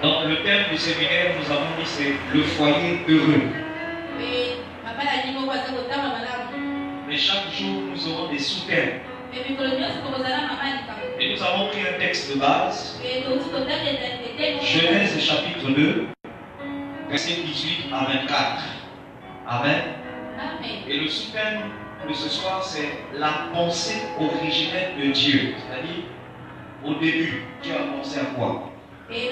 Donc le thème du séminaire, nous avons dit, c'est le foyer heureux. Mais chaque jour, nous aurons des sous-thèmes. Et nous avons pris un texte de base. Genèse chapitre 2, verset 18 à 24. Amen. Et le sous-thème de ce soir, c'est la pensée originelle de Dieu. C'est-à-dire, au début, Dieu a pensé à quoi? Et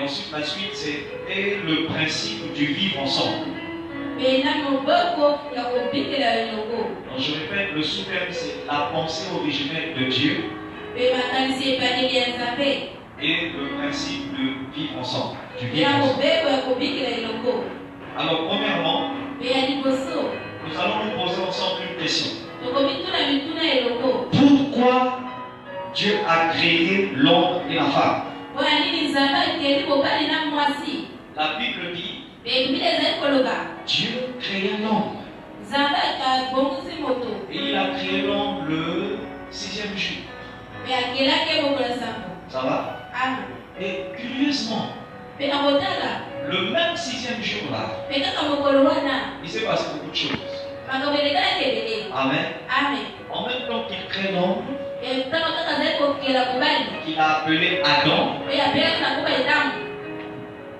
ensuite, la suite, c'est le principe du vivre ensemble. Donc, je répète, le sous-thème, c'est la pensée originelle de Dieu et le principe de vivre ensemble. Du vivre ensemble. Alors, premièrement, nous allons nous poser ensemble une question. Pourquoi Dieu a créé l'homme et la femme? La Bible dit Dieu créa l'homme. Et il a créé l'homme le 6e jour. Ça va? Et curieusement, le même 6e jour là, il s'est passé beaucoup de choses. Amen. En même temps qu'il crée l'homme, qu'il a appelé Adam,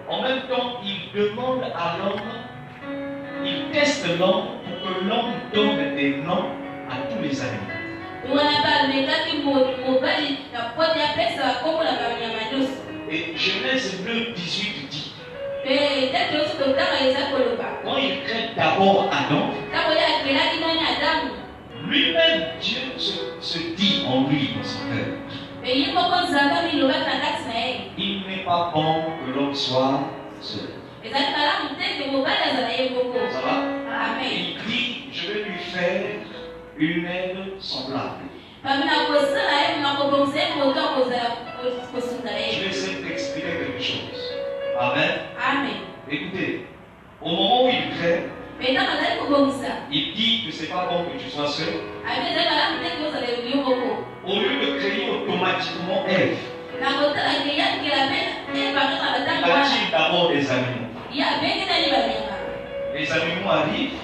en même temps il demande à l'homme, il teste l'homme pour que l'homme donne des noms à tous les animaux. Et Genèse 2, 18 dit, quand il crée d'abord Adam, lui-même, Dieu se dit en lui, dans son cœur, il n'est pas bon que l'homme soit seul. Ça va? Il dit, je vais lui faire une aide semblable. Je vais essayer d'expliquer quelque chose. Amen. Écoutez, au moment où il crée, il dit que c'est pas bon que tu sois seul. Au lieu de créer automatiquement Ève, il attire d'abord des animaux. Les animaux arrivent,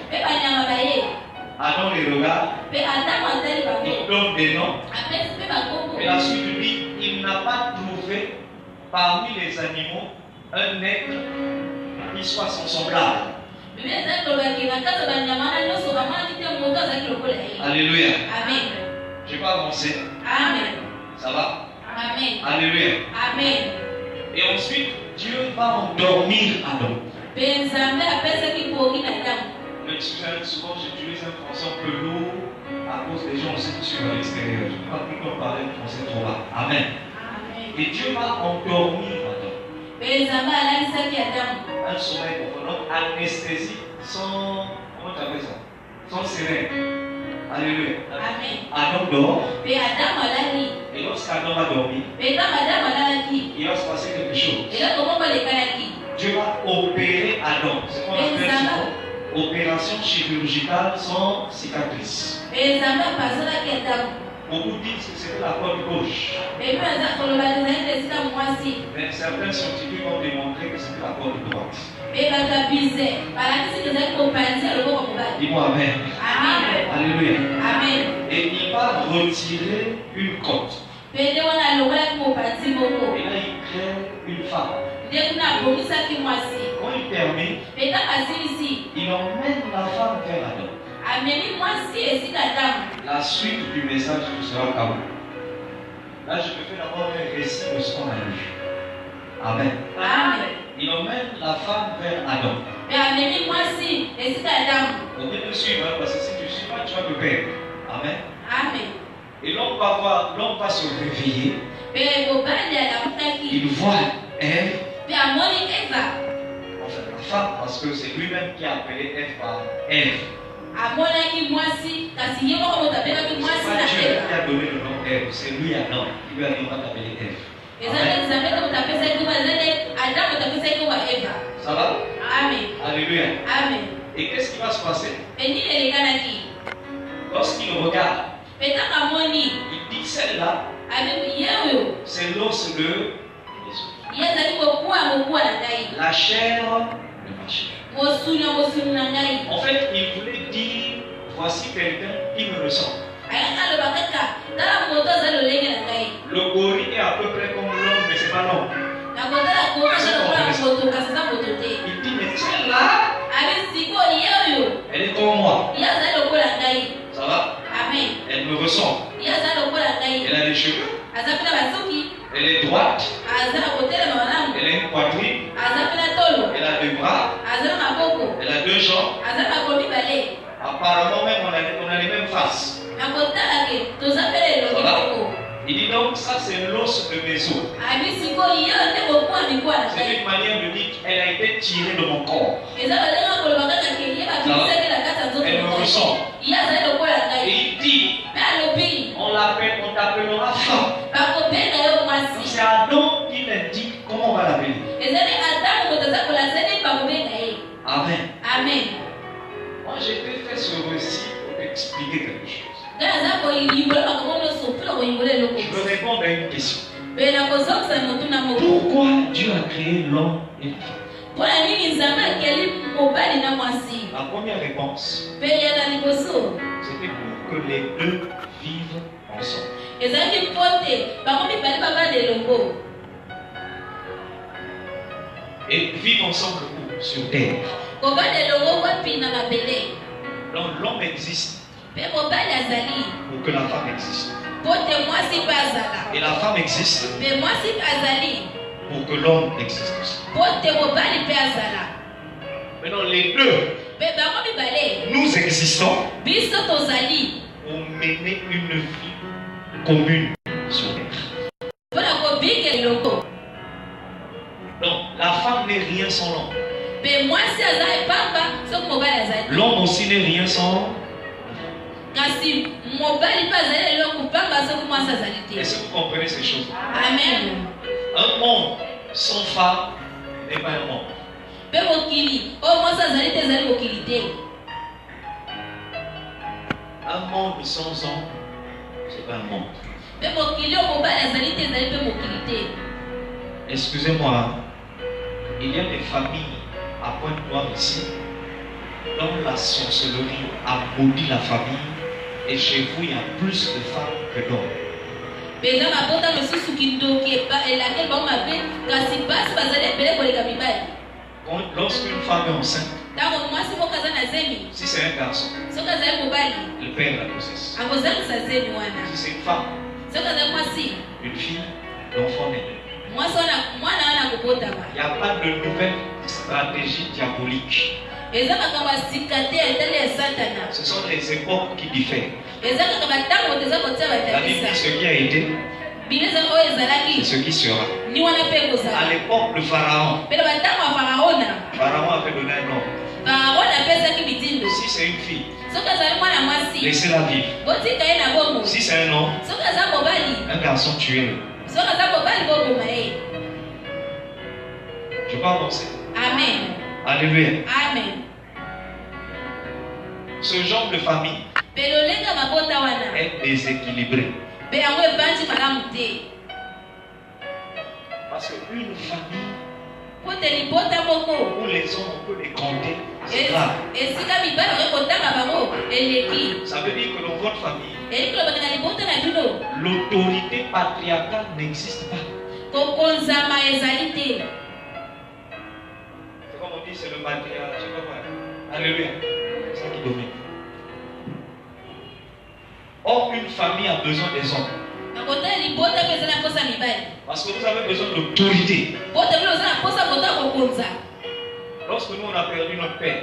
Adam les regarde, il donne des noms. Et la suite dit, il n'a pas trouvé parmi les animaux un être qui soit son semblable. Alléluia. Amen. Je vais pas avancer. Amen. Ça va? Amen. Alléluia. Amen. Et ensuite, Dieu va endormir Adam. Souvent j'utilise un français un peu lourd à cause des gens aussi qui sont à l'extérieur. Je ne peux pas plutôt parler de français trop bas. Amen. Et Dieu va endormir Adam. Un sommeil profond, anesthésie sans, comment tu appelles ça? Sans sirène. Alléluia. Amen. Adam dort. Et lorsqu'Adam a dormi, il va se passer quelque chose. Dieu va opérer Adam. C'est ce qu'on appelle souvent opération chirurgicale sans cicatrice. Beaucoup disent que c'était la côte gauche. Mais certains scientifiques ont démontré que c'était la côte droite. Dis-moi Amen. Amen. Alléluia. Amen. Et il va retirer une côte. Et là il crée une femme. Quand il termine, il emmène la femme vers Adam. La suite du message sera comme là, je me fais d'abord un récit de ce qu'on a lu. Amen. Amen. Il emmène la femme vers Adam. Donc il te suit, parce que si tu ne suis pas, tu vas te perdre. Amen. Amen. Et l'homme va se réveiller. Il voit Ève. Enfin, la femme, parce que c'est lui-même qui a appelé Ève par Ève. C'est pas Dieu qui a donné le nom Ève, c'est lui Adam qui lui a dit on va t'appeler Ève. Ça va? Amen. Alléluia. Amen. Et qu'est-ce qui va se passer? Lorsqu'il regarde, il dit celle-là, C'est l'os de mes os. La chair de ma chair. En fait, il voulait dire, voici quelqu'un qui me ressemble. Le gorille est à peu près comme l'homme, mais c'est pas l'homme. Il dit, mais celle-là, elle est comme moi. Ça va? Amen. Elle me ressemble. Elle a des cheveux. Elle est droite. Elle a une poitrine. Elle a deux bras. Elle a deux jambes. Apparemment même on a les mêmes faces. Voilà. Il dit donc ça c'est l'os de mes os. C'est une manière de dire qu'elle a été tirée de mon corps. Elle me ressemble. Et il dit on t'appellera femme. C'est Adam qui l'indique comment on va l'appeler. Amen. Amen. Moi j'ai été fait ce récit pour expliquer quelque chose. Je veux répondre à une question. Pourquoi Dieu a créé l'homme et la femme? La première réponse, c'était pour que les deux vivent ensemble. Et vivent ensemble sur terre. Donc l'homme existe pour que la femme existe. Et la femme existe pour que l'homme existe aussi. Maintenant les deux, nous existons pour mener une vie commune sur terre. Donc la femme n'est rien sans l'homme. L'homme aussi n'est rien sans. Est-ce que vous comprenez ces choses? Amen. Un monde sans femme n'est pas un monde. Un monde sans homme, c'est pas un monde. Excusez-moi, il y a des familles à Pointe-Noire ici dont la sorcellerie a maudit la famille et chez vous il y a plus de femmes que d'hommes. Lorsqu'une femme est enceinte, si c'est un garçon, le père la grossesse. Si c'est une femme, une fille, l'enfant naît. Il n'y a pas de nouvelle stratégie diabolique. Ce sont les époques qui diffèrent. La Bible dit ce qui a été, c'est ce qui sera. À l'époque de Pharaon, Pharaon avait donné un nom. Si c'est une fille, laissez-la vivre. Si c'est un homme, un garçon, tuez-le. Je peux avancer. Amen. Alléluia. Amen. Ce genre de famille est déséquilibré. Parce qu'une famille où les hommes on peut les compter, c'est grave. Ça veut dire que dans votre famille, l'autorité patriarcale n'existe pas. C'est comme on dit, c'est le patriarcat. Alléluia. C'est ça qui domine. Or, une famille a besoin des hommes. Parce que vous avez besoin d'autorité. Lorsque nous on a perdu notre père,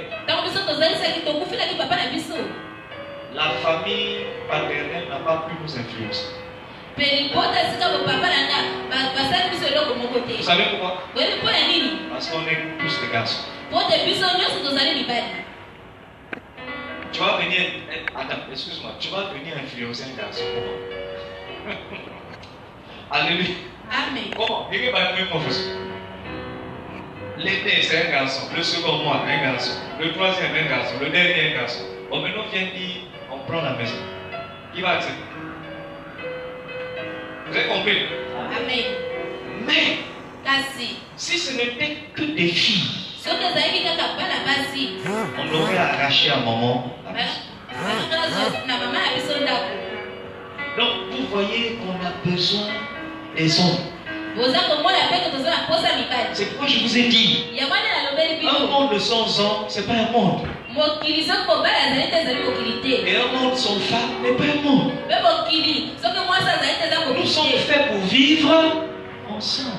la famille paternelle n'a pas pu nous influencer. Vous savez pourquoi? Parce qu'on est tous des garçons. Tu vas venir, attends, excuse-moi, tu vas venir influencer un garçon. Alléluia. Amen. Comment? L'été, c'est un garçon. Le second mois, un garçon. Le troisième, un garçon. Le dernier, un garçon. Bon, maintenant, viens dire, on prend la maison. Qui va accepter? Vous avez compris? Amen. Mais si ce n'était que des filles, on aurait arraché un moment. Donc vous voyez qu'on a besoin des hommes. C'est pourquoi je vous ai dit, un monde sans hommes, ce n'est pas un monde. Et un monde sans femmes n'est pas un monde. Nous sommes faits pour vivre ensemble.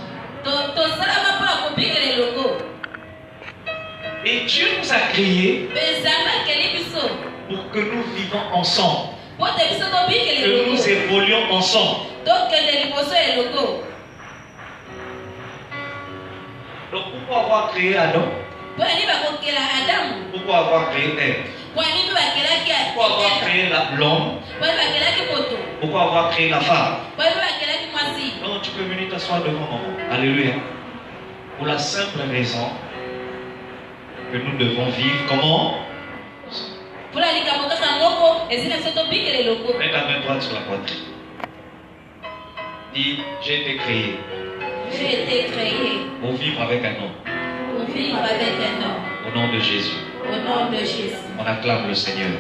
Et Dieu nous a créés pour que nous vivons ensemble. Que nous évoluions ensemble. Donc pourquoi avoir créé Adam? Pourquoi avoir créé Ève? Pourquoi avoir créé l'homme? Pourquoi avoir créé la femme? Non, tu peux venir t'asseoir devant maman. Alléluia. Pour la simple raison que nous devons vivre comment? Mets ta main droite sur la poitrine. Dis, j'ai été créé. J'ai été créé pour vivre avec un homme. Pour vivre avec un homme. Au nom de Jésus. Au nom de Jésus. On acclame le Seigneur.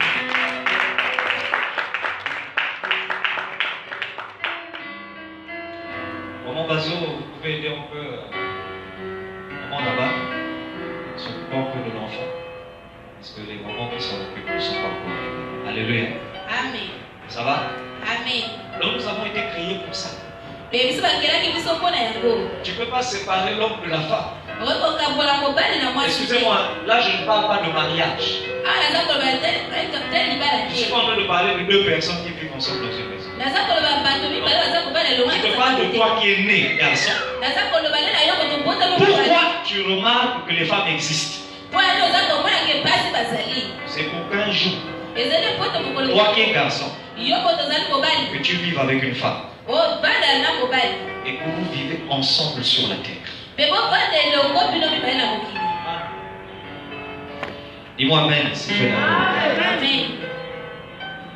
Maman Bazo, vous pouvez aider un peu maman là-bas, s'occupant un peu de l'enfant. Parce que les mamans qui s'en occupent ne sont pas encore. Alléluia. Amen. Ça va? Amen. Donc nous avons été créés pour ça. Tu ne peux pas séparer l'homme de la femme. Excusez-moi, là je ne parle pas de mariage. Je suis pas en train de parler de deux personnes qui vivent ensemble dans une maison. Je te parle de toi qui es né, garçon. Pourquoi tu remarques que les femmes existent? C'est pour qu'un jour, toi qui es garçon, que tu vives avec une femme. Et que vous vivez ensemble sur la terre. Dis-moi Amen si tu es d'accord.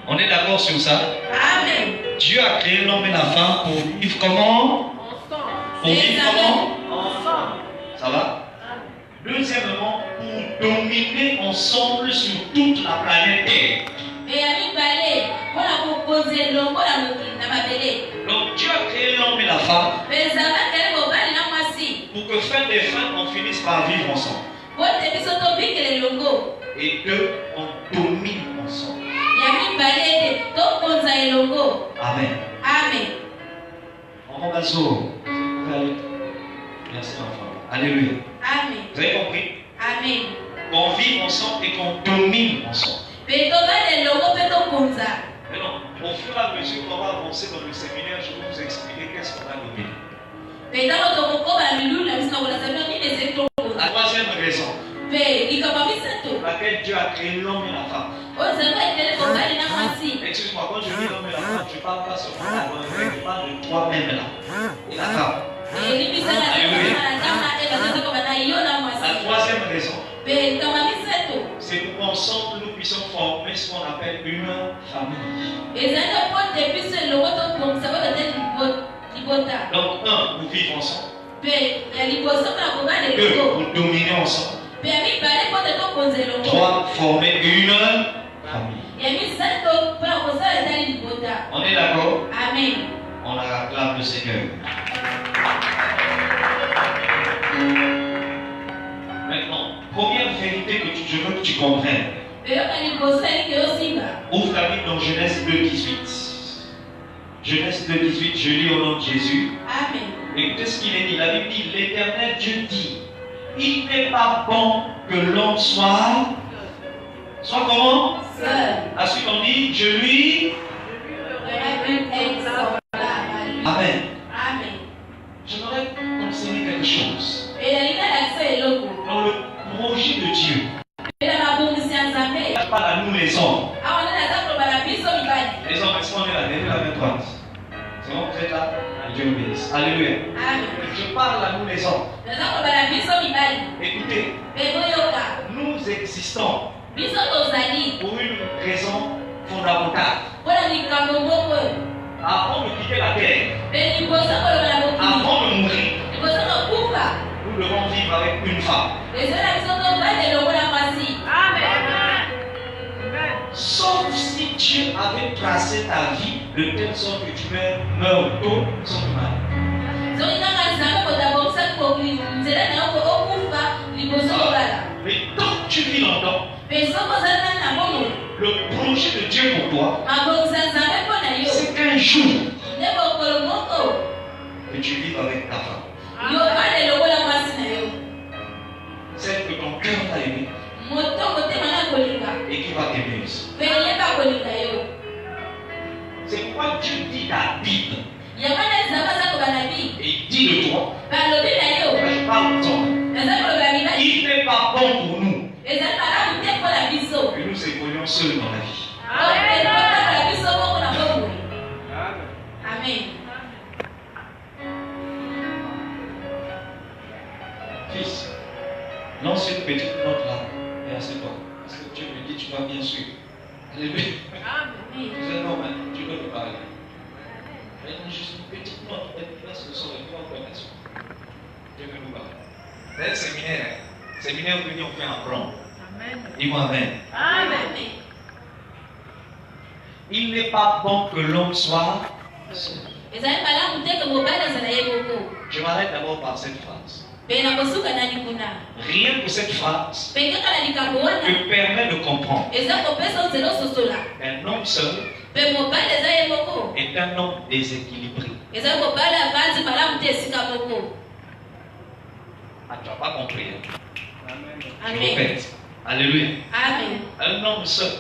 On est d'accord sur ça? Amen. Dieu a créé l'homme et la femme pour vivre comment? Pour vivre comment? Ensemble. Ça va? Deuxièmement, pour dominer ensemble sur toute la planète Terre. Donc Dieu a créé l'homme et la femme pour que fin des fins on finisse par vivre ensemble. Et que on domine ensemble. Amen. Amen. On va s'ouvrir. Merci enfant. Alléluia. Amen. Vous avez compris? Amen. Qu'on vive ensemble et qu'on domine ensemble. Mais non, au fur et à mesure qu'on va avancer dans le séminaire, je vais vous expliquer qu'est-ce qu'on a dominé. La troisième raison pour laquelle Dieu a créé l'homme et la femme. Excuse-moi, quand je dis l'homme et la femme, je ne parle pas seulement de l'homme, je parle de toi-même là. Et la femme. La troisième raison, c'est pour qu'ensemble nous puissions former ce qu'on appelle une famille. Donc, un, pour vivre ensemble. Deux, pour dominer ensemble. Trois, former une famille. On est d'accord? Amen. On acclame le Seigneur. Maintenant, première vérité que je veux que tu comprennes. Ouvre ta Bible dans Genèse 2,18. Genèse 2,18, je lis au nom de Jésus. Amen. Écoutez ce qu'il est dit. La Bible dit, l'Éternel Dieu dit, il n'est pas bon que l'homme soit comment? Seul. Ensuite on dit, je lui. Amen. Amen. J'aimerais conseiller quelque chose. Dans le projet de Dieu, il n'y a pas à nous les hommes. Les hommes, est-ce qu'on est là? Levez la main droite. C'est bon, vous êtes là? Dieu vous bénisse. Alléluia. Je parle à nous les hommes. Écoutez, nous existons pour une raison fondamentale. Avant de quitter la terre, femme. Sauf si Dieu avait tracé ta vie de telle sorte que tu meurs tôt sans te marier. Mais tant que tu vis longtemps, le projet de Dieu pour toi, c'est qu'un jour, que tu vives avec ta femme. Celle que ton cœur t'a aimé et qui va t'aimer aussi. C'est pourquoi Dieu dit ta Bible. Et il dit de toi, je parle de toi, il n'est pas bon pour nous que nous évoluions seuls dans la vie. Amen. Fils, lance une petite note là et assieds-toi. Parce que Dieu me dit, tu vas bien suivre. Alléluia. Tu sais, non, mais tu peux me parler. Mais juste une petite note, laisse le son et puis on connaît ça. Dieu veut nous parler. C'est un séminaire. Séminaire où on fait un plan. Dis-moi Amen. Amen. Il n'est pas bon que l'homme soit seul. Je m'arrête d'abord par cette phrase. Rien que cette phrase te permet de comprendre qu'un homme seul est un homme déséquilibré. Ah, tu n'as pas compris. Hein? Je répète. Alléluia. Amen. Un homme seul,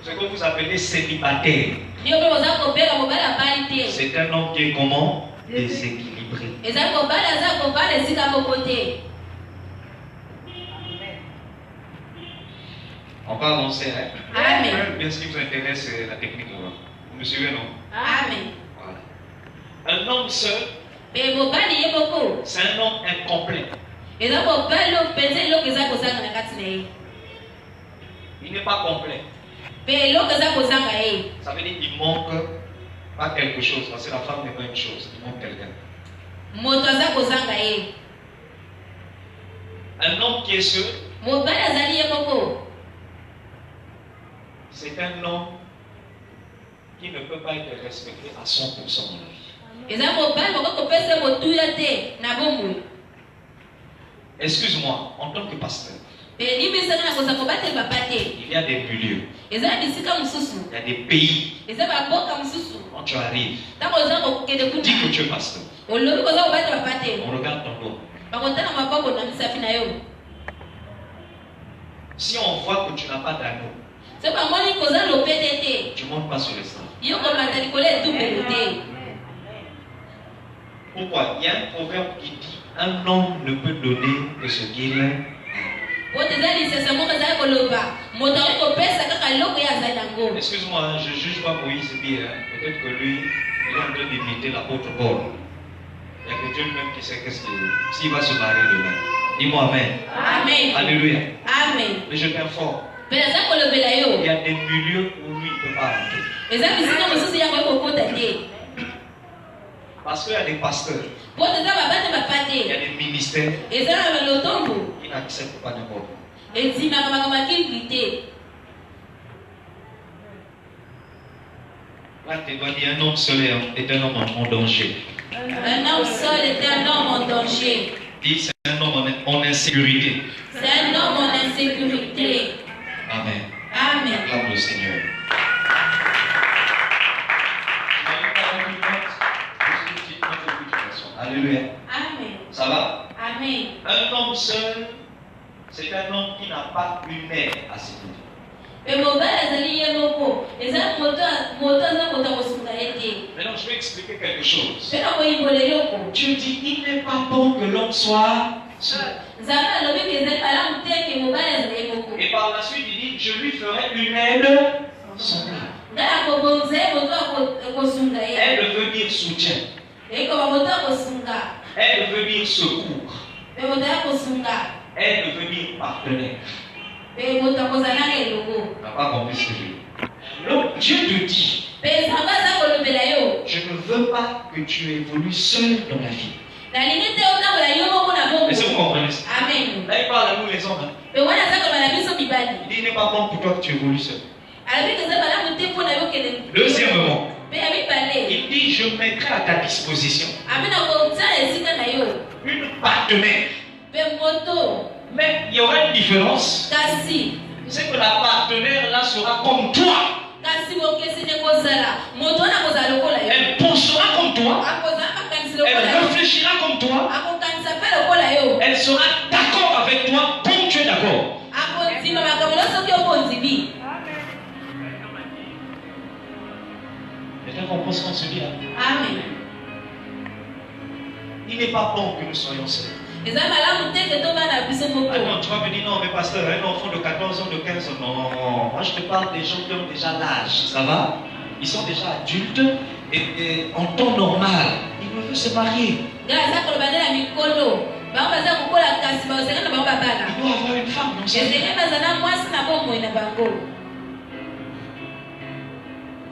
ce que vous appelez célibataire, c'est un homme qui est comment? Déséquilibré. On va avancer. Hein? Amen. Bien, ce qui vous intéresse, c'est la technique. Vous me suivez, non? Amen. Voilà. Un homme seul, c'est un homme incomplet. Il n'est pas complet. Ça veut dire qu'il manque pas quelque chose. Parce que la femme n'est pas une chose. Il manque quelqu'un. Un homme qui est seul, c'est un homme qui ne peut pas être respecté à 100% dans la vie. Excuse-moi, en tant que pasteur, il y a des milieux, il y a des pays. Quand tu arrives, dis que tu es pasteur. On regarde ton dos. Si on voit que tu n'as pas d'anneau, tu ne montes pas sur les stades. Pourquoi? Il y a un proverbe qui dit un homme ne peut donner que ce qu'il a. Excuse-moi, je ne juge pas Moïse bien. Peut-être que lui, il est en train d'imiter l'apôtre Paul. Il n'y a que Dieu même qui sait qu'est-ce qu'il veut. S'il va se marier demain. Dis-moi Amen. Amen. Alléluia. Amen. Mais je t'informe. Il y a des milieux où lui il ne peut pas entrer. Parce qu'il y a des pasteurs. Il y a des ministères qui n'acceptent pas n'importe quoi. Là, tu dois dire un homme seul est un homme en danger. Un homme seul est un homme en danger. Dis, c'est un homme en insécurité. C'est un homme en insécurité. Amen. Amen. Acclame le Seigneur. Alléluia. Amen. Ça va? Amen. Un homme seul, c'est un homme qui n'a pas une aide à ses côtés. Maintenant, je vais expliquer quelque chose. Dieu dit, il n'est pas bon que l'homme soit seul. Et par la suite, il dit, je lui ferai une aide semblable. Aide veut dire soutien. Aide veut dire secours. Aide veut dire partenaire. Tu n'as pas compris ce que je dis. Donc Dieu te dit, je ne veux pas que tu évolues seul dans la vie. Est-ce que vous comprenez ça? Amen. Là, il parle à nous les hommes. Il dit, il n'est pas bon pour toi que tu évolues seul. Deuxièmement, il dit, je mettrai à ta disposition une partenaire. Mais il y aura une différence. C'est que la partenaire là sera comme toi. Elle pensera comme toi. Elle réfléchira comme toi. Elle sera d'accord avec toi comme tu es d'accord. Quelqu'un comprend ce qu'on se dit là? Amen. Il n'est pas bon que nous soyons seuls. Ah non, tu vas me dire non, mais pasteur, un enfant de 14 ans, de 15 ans, non. Moi je te parle des gens qui ont déjà l'âge, ça va? Ils sont déjà adultes et en temps normal, ils veulent se marier. Il doit avoir une femme dans sa vie.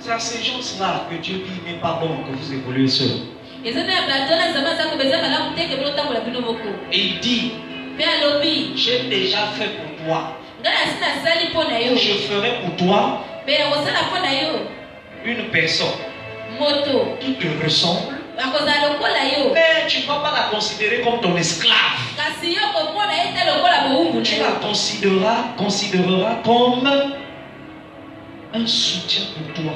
C'est à ces gens-là que Dieu dit il n'est pas bon que vous évoluez seuls. Et il dit, j'ai déjà fait pour toi. Je ferai pour toi une personne qui te ressemble. Mais tu ne vas pas la considérer comme ton esclave. Tu la considéreras comme un soutien pour toi.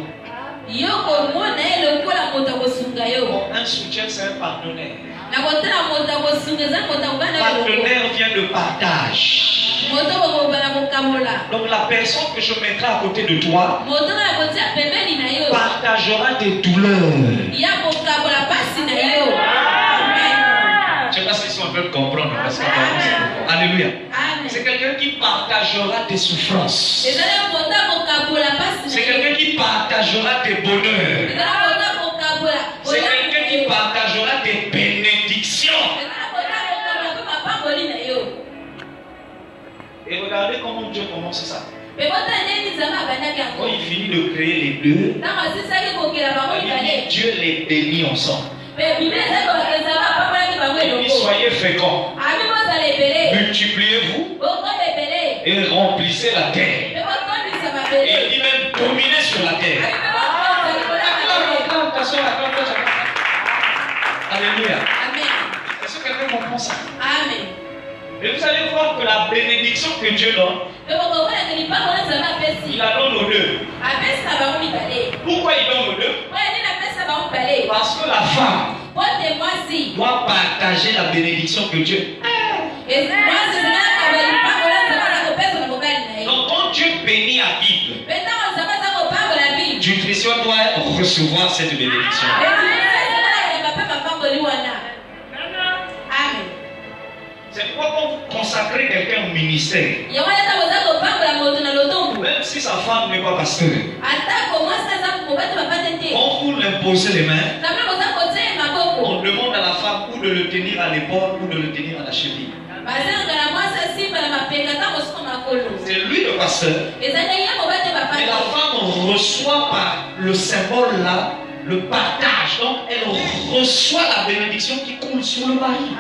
Un soutien, c'est un partenaire. Partenaire vient de partage. Donc la personne que je mettrai à côté de toi partagera tes douleurs. Je ne sais pas si on peut comprendre. Parce que alléluia. C'est quelqu'un qui partagera tes souffrances. C'est quelqu'un qui partagera tes bonheurs. C'est quelqu'un qui partagera tes bénédictions. Et regardez comment Dieu commence ça. Quand il finit de créer les deux, Dieu les bénit ensemble. Il dit soyez féconds, multipliez-vous et remplissez la terre. Et il dit même dominez sur la terre. Alléluia. Est-ce que quelqu'un comprend ça? Amen. Et vous allez voir que la bénédiction que Dieu donne, il la donne aux deux. Pourquoi il donne aux deux? Parce que la femme doit partager la bénédiction que Dieu a. Donc quand Dieu bénit la Bible, Nutrition doit recevoir cette bénédiction. C'est pourquoi quand vous consacrez quelqu'un au ministère, même si sa femme n'est pas pasteur, quand vous l'imposez les mains, on demande à la femme ou de le tenir à l'épaule ou de le tenir à la cheville. C'est lui le pasteur. Et la femme reçoit par le symbole là le partage. Donc elle reçoit la bénédiction qui coule sur le mari.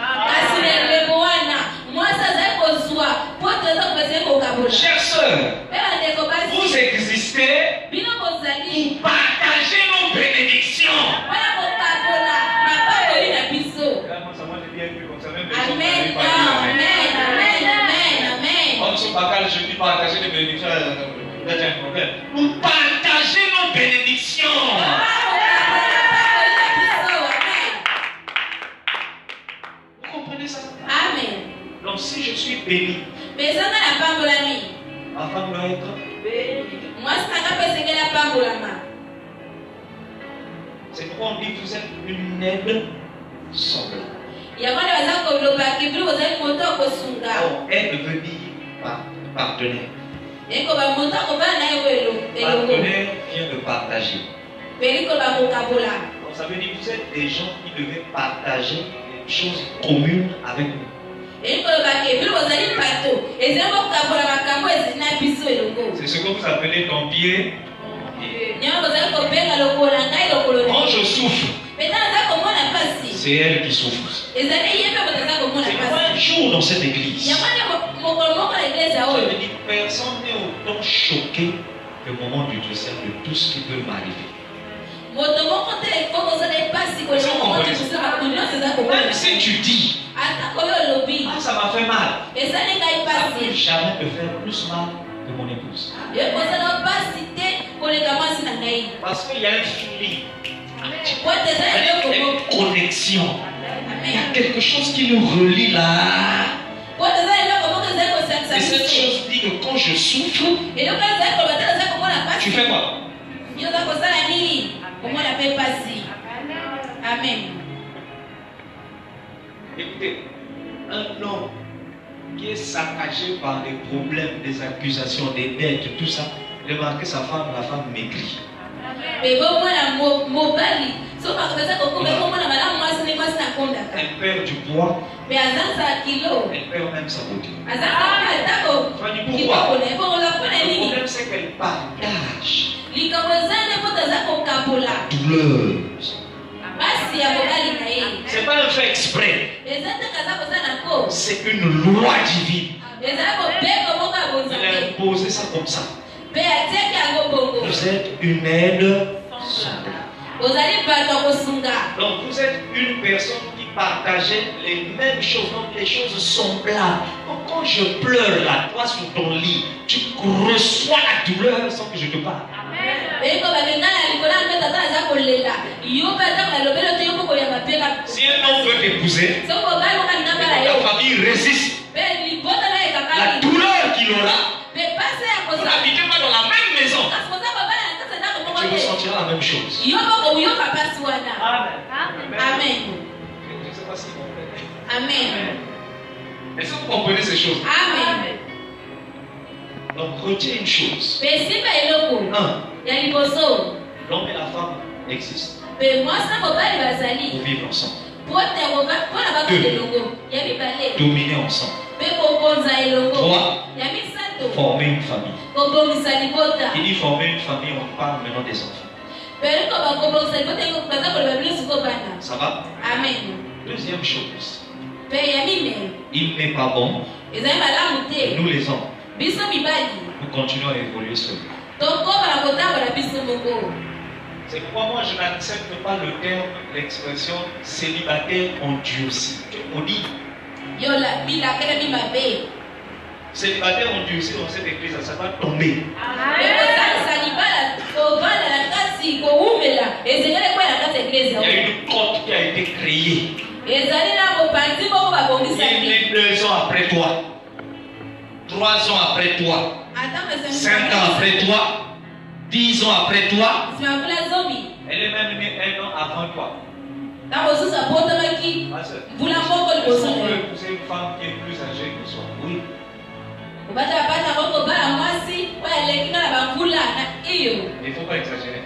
Chers sœurs, vous existez pour partager nos bénédictions. Amen, amen, amen, amen. Je dis partager les bénédictions. Pour partager nos bénédictions. Vous comprenez ça? Amen. Donc si je suis béni, ma femme doit être bénie. C'est pourquoi on dit que vous êtes une aide semblable. Aide veut dire partenaire. Partenaire vient de partager. Donc ça veut dire que vous êtes des gens qui devaient partager des choses communes avec nous. C'est ce que vous appelez ton pied. Quand je souffre, c'est elle qui souffre. C'est un jour dans cette église. Je me dis, personne n'est autant choqué le moment du décès de tout ce qui peut m'arriver. Même si tu dis, ça m'a fait mal, ça ne peut jamais te faire plus mal que mon épouse. Parce qu'il y a un feeling, une connexion. Il y a quelque chose qui nous relie là. Et cette chose dit que quand je souffre, tu fais quoi? Amen. Écoutez, un homme qui est saccagé par des problèmes, des accusations, des dettes, tout ça, remarquez sa femme, la femme maigrit. Elle perd du poids. Elle perd même sa beauté. Pourquoi? Le problème c'est qu'elle partage la douleur. C'est pas un fait exprès. C'est une loi divine. Il a imposé ça comme ça. Vous êtes une aide semblable. Donc vous êtes une personne qui partageait les mêmes choses, donc les choses semblables. Donc quand je pleure là, toi sur ton lit, tu reçois la douleur sans que je te parle. Si un homme veut t'épouser, ta famille résiste. La douleur qu'il aura, vous n'habitez pas dans la même maison. Tu ressentiras la même chose. Amen. Je ne sais pas si vous comprenez. Amen. Est-ce que vous comprenez ces choses? Amen. Donc retiens une chose. L'homme et la femme existent pour vivre ensemble. Dominer ensemble. 3. Former une famille. Qui dit former une famille, on parle maintenant des enfants. Ça va? Amen. Deuxième chose. Il n'est pas bon, nous les hommes, nous continuons à évoluer seuls. C'est pourquoi moi je n'accepte pas le terme, l'expression célibataire endurci. On dit célibataire endurci dans cette église, ça va tomber. Il y a une cote qui a été créée. Il est né 2 ans après toi, 3 ans après toi, 5 ans après toi, 10 ans après toi. Elle est même née 1 an avant toi. Est-ce qu'on peut épouser une femme qui est plus âgée que soi? Oui. Il ne faut pas exagérer.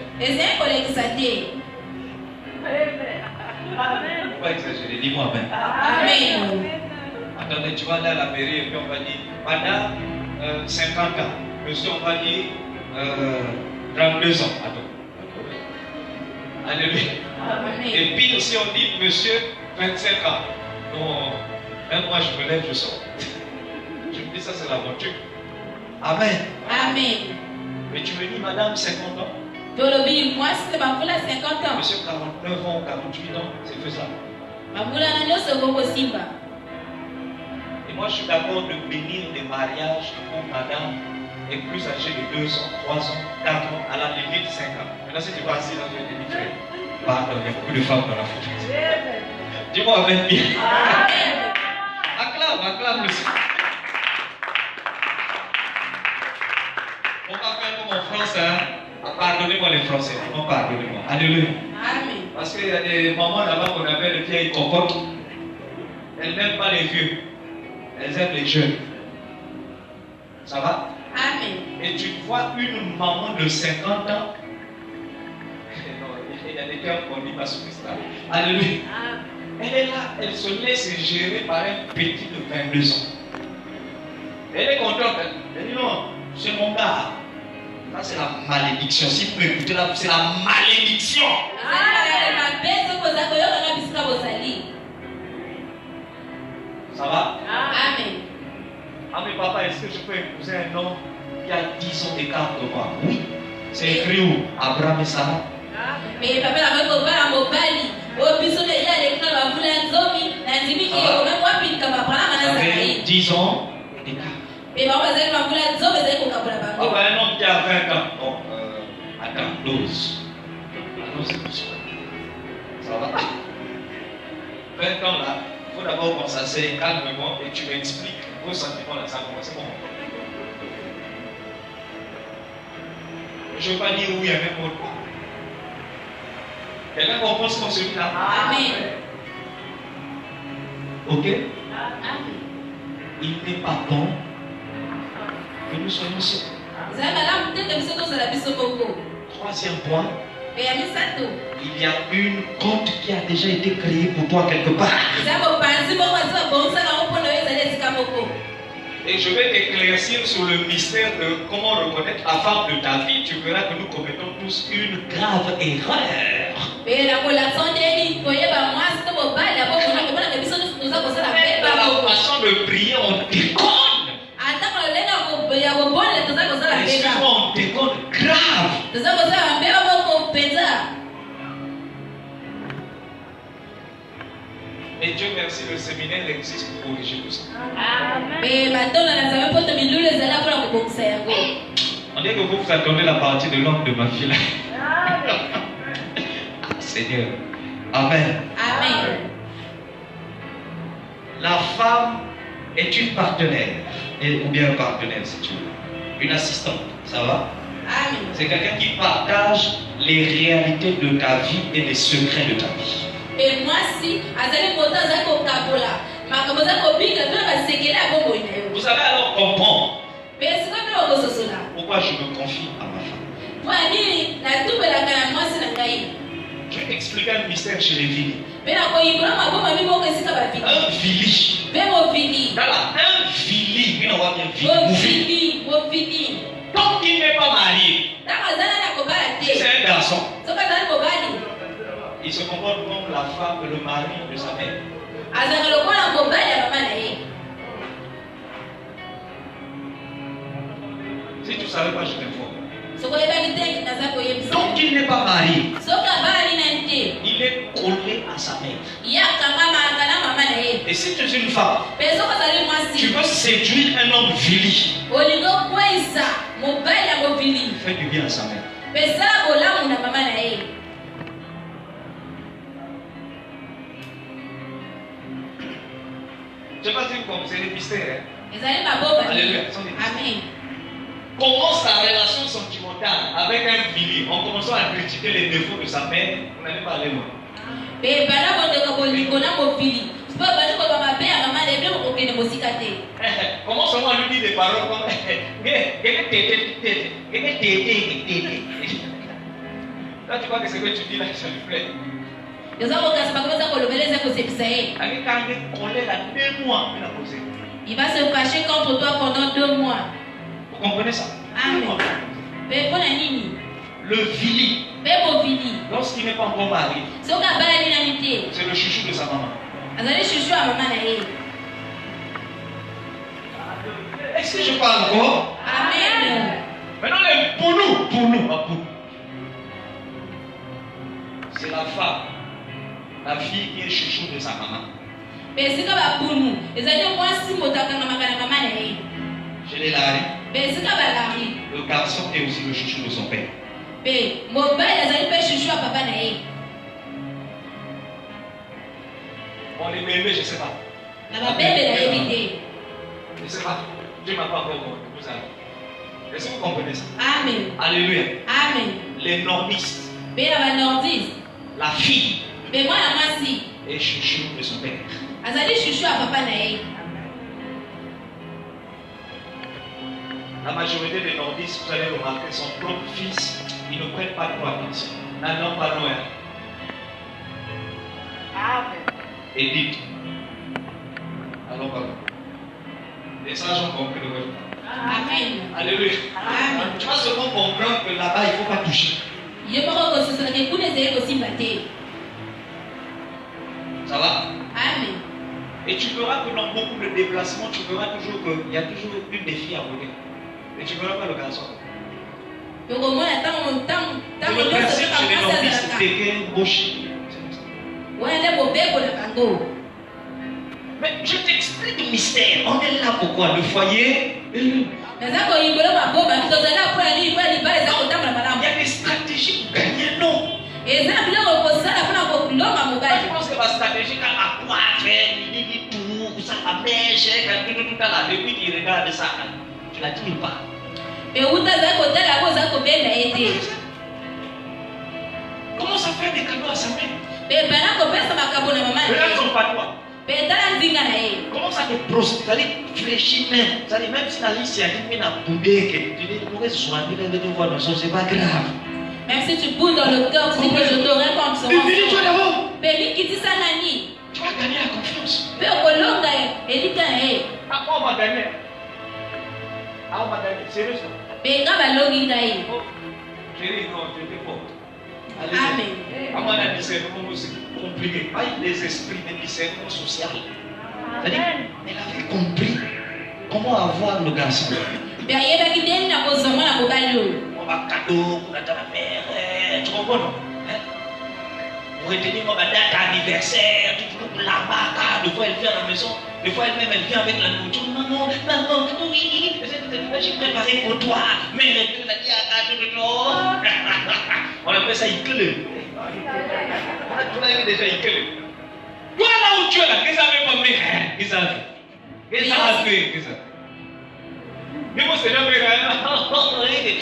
Pas exagérer, dis-moi Amen. Amen. Attendez, tu vas aller à la mairie et puis on va dire, madame, 50 ans. Monsieur, on va dire 32 ans. Attends. Alléluia. Et puis aussi on dit, monsieur, 25 ans. Non, même moi je me lève, je sors. Je me dis, ça c'est la voiture. Amen. Amen. Mais tu me dis, madame, 50 ans. Monsieur 49 ans, 48 ans, c'est faisable. Et moi je suis d'accord de bénir des mariages pour madame est plus âgée de 2 ans, 3 ans, 4 ans, à la limite 5 ans. Maintenant si tu vas assis dans une émission, pardon, il y a beaucoup de femmes dans la photo. Dis-moi Amen bien. Acclame aussi. On va faire comme en France, hein. Pardonnez-moi les Français, pardonnez-moi. Alléluia. Amen. Parce qu'il y a des mamans là-bas qu'on appelle les vieilles cocottes. Elles n'aiment pas les vieux. Elles aiment les jeunes. Ça va? Amen. Et tu vois une maman de 50 ans. Il y a des termes qu'on dit pas sur ça. Alléluia. Elle est là, elle se laisse gérer par un petit de 22 ans. Elle est contente. Elle dit non, c'est mon gars. Ça c'est la malédiction. Si vous m'écoutez là, c'est la malédiction. est-ce que je peux épouser un homme qui a 10 ans d'écart de moi? Oui. C'est écrit où? Abraham et Sarah. Mais papa la moko ba mobali o biso de ya le kana vula nzomi na nzimi ki ko même wapi kama pana mana sai 10 ans d'écart. Et baba zai ma vula nzomi zai ko kapula ba. Ah ben un homme qui a 20 ans. Bon, attends, 12. Ah non, c'est plus. Ça va? 20 ans là, il faut d'abord qu'on s'asseye calmement et tu m'expliques vos sentiments là, ça commence. C'est bon. Je ne veux pas dire oui avec mon corps. Quelqu'un comprend ce qu'on se dit là? Amen. Ok? Amen. Il n'est pas bon que nous soyons seuls. Troisième point. Il y a une compte qui a déjà été créée pour toi quelque part. Et je vais t'éclaircir sur le mystère de comment reconnaître la femme de ta vie. Tu verras que nous commettons tous une grave erreur. Dans la façon de prier, on déconne. Excuse-moi, on déconne grave. Et Dieu merci, le séminaire existe pour corriger tout ça. On dit que vous attendez la partie de l'homme de ma fille là. Seigneur. Amen. Amen. La femme est une partenaire, ou bien un partenaire si tu veux. Une assistante, ça va? Amen. C'est quelqu'un qui partage les réalités de ta vie et les secrets de ta vie. Et moi si, vous savez alors comprendre pourquoi je me confie à ma femme. Je vais t'expliquer un mystère chez les villes. Un vili. Voilà, un vili. Tant qu'il n'est pas marié, si c'est un garçon, il se comporte comme la femme et le mari de sa mère. Si tu ne savais pas, je t'informe. Donc il n'est pas marié. Il est collé à sa mère. Et si tu es une femme, tu veux séduire un homme vili, fais du bien à sa mère. Je ne sais pas si vous comprenez, c'est des mystères. Alléluia. Amen. Comment sa relation sentimentale avec un vili, en commençant à critiquer les défauts de sa mère, vous n'allez pas aller loin. Commençons à lui dire des paroles comme là, tu vois que ce que tu dis là, ça lui plaît. Il va se fâcher contre toi pendant 2 mois. Vous comprenez ça? Amen. Le vili, lorsqu'il n'est pas encore marié, c'est le chouchou de sa maman. Est-ce que je parle encore? Amen. Maintenant, pour nous, pas pour nous. C'est la femme, la fille qui est chouchou de sa maman. Je l'ai largué. Le garçon est aussi le chouchou de son père. Bon, les bébés, je ne sais pas. Je ne sais pas. Dieu ne m'a pas encore vous avez. Est-ce que vous comprenez ça? Amen. Alléluia. Amen. Les nordistes. La fille est chouchou de son père. La majorité des nordistes, vous allez remarquer, son propre fils, ils ne prennent pas trop attention. Non, pas loin. Amen. Et dites. Allons pas loin. Les sages ont compris le résultat. Amen. Alléluia. Amen. Tu vas seulement comprendre que là-bas, il ne faut pas toucher. Ça va? Amen. Et tu verras que dans beaucoup de déplacements, tu verras toujours qu'il y a toujours une des filles à côté. Et tu ne verras pas le garçon. Le principe chez les nordistes, c'est que Boshi. Mais je t'explique le mystère. On est là pourquoi? Le foyer. Il y a des stratégies pour gagner, non? Je pense que ma stratégie, à quoi faire, tout, ça va pêcher, tout à l'heure, depuis qu'il regarde ça, tu ne la tires pas. Commence à faire des cadeaux à sa mère. Regarde son patois. Comment ça te prospère? Ça dit fléchir même. Ça dit même si la liste est à boudé, tu dis pourquoi soigner les devoirs dans son, c'est pas grave. Même si tu boudes dans le cœur, tu dis que je te réponds sur mon enfant. Qui dit ça, Nani? Tu vas gagner la confiance. On va gagner. On va gagner. Sérieusement. Chérie, non, je t'ai pas. Amen. À mon avis, c'est compliqué. Les esprits de discernement social. C'est-à-dire, elle avait compris comment avoir le garçon. On va cadeau, on attend la mère. Tu comprends, non? Pour retenir ma date d'anniversaire, tu là-bas, des fois elle vient à la maison, des fois elle-même elle vient avec la nourriture. Maman, oui, j'ai préparé pour toi. Mais elle l'a dit à on appelle ça Ikele. On a vu déjà Ikele. Toi là où tu es là, qu'est-ce que ça fait pour moi? Qu'est-ce que ça fait? Qu'est-ce que ça fait? Qu'est-ce que ça fait? Mais mon Seigneur,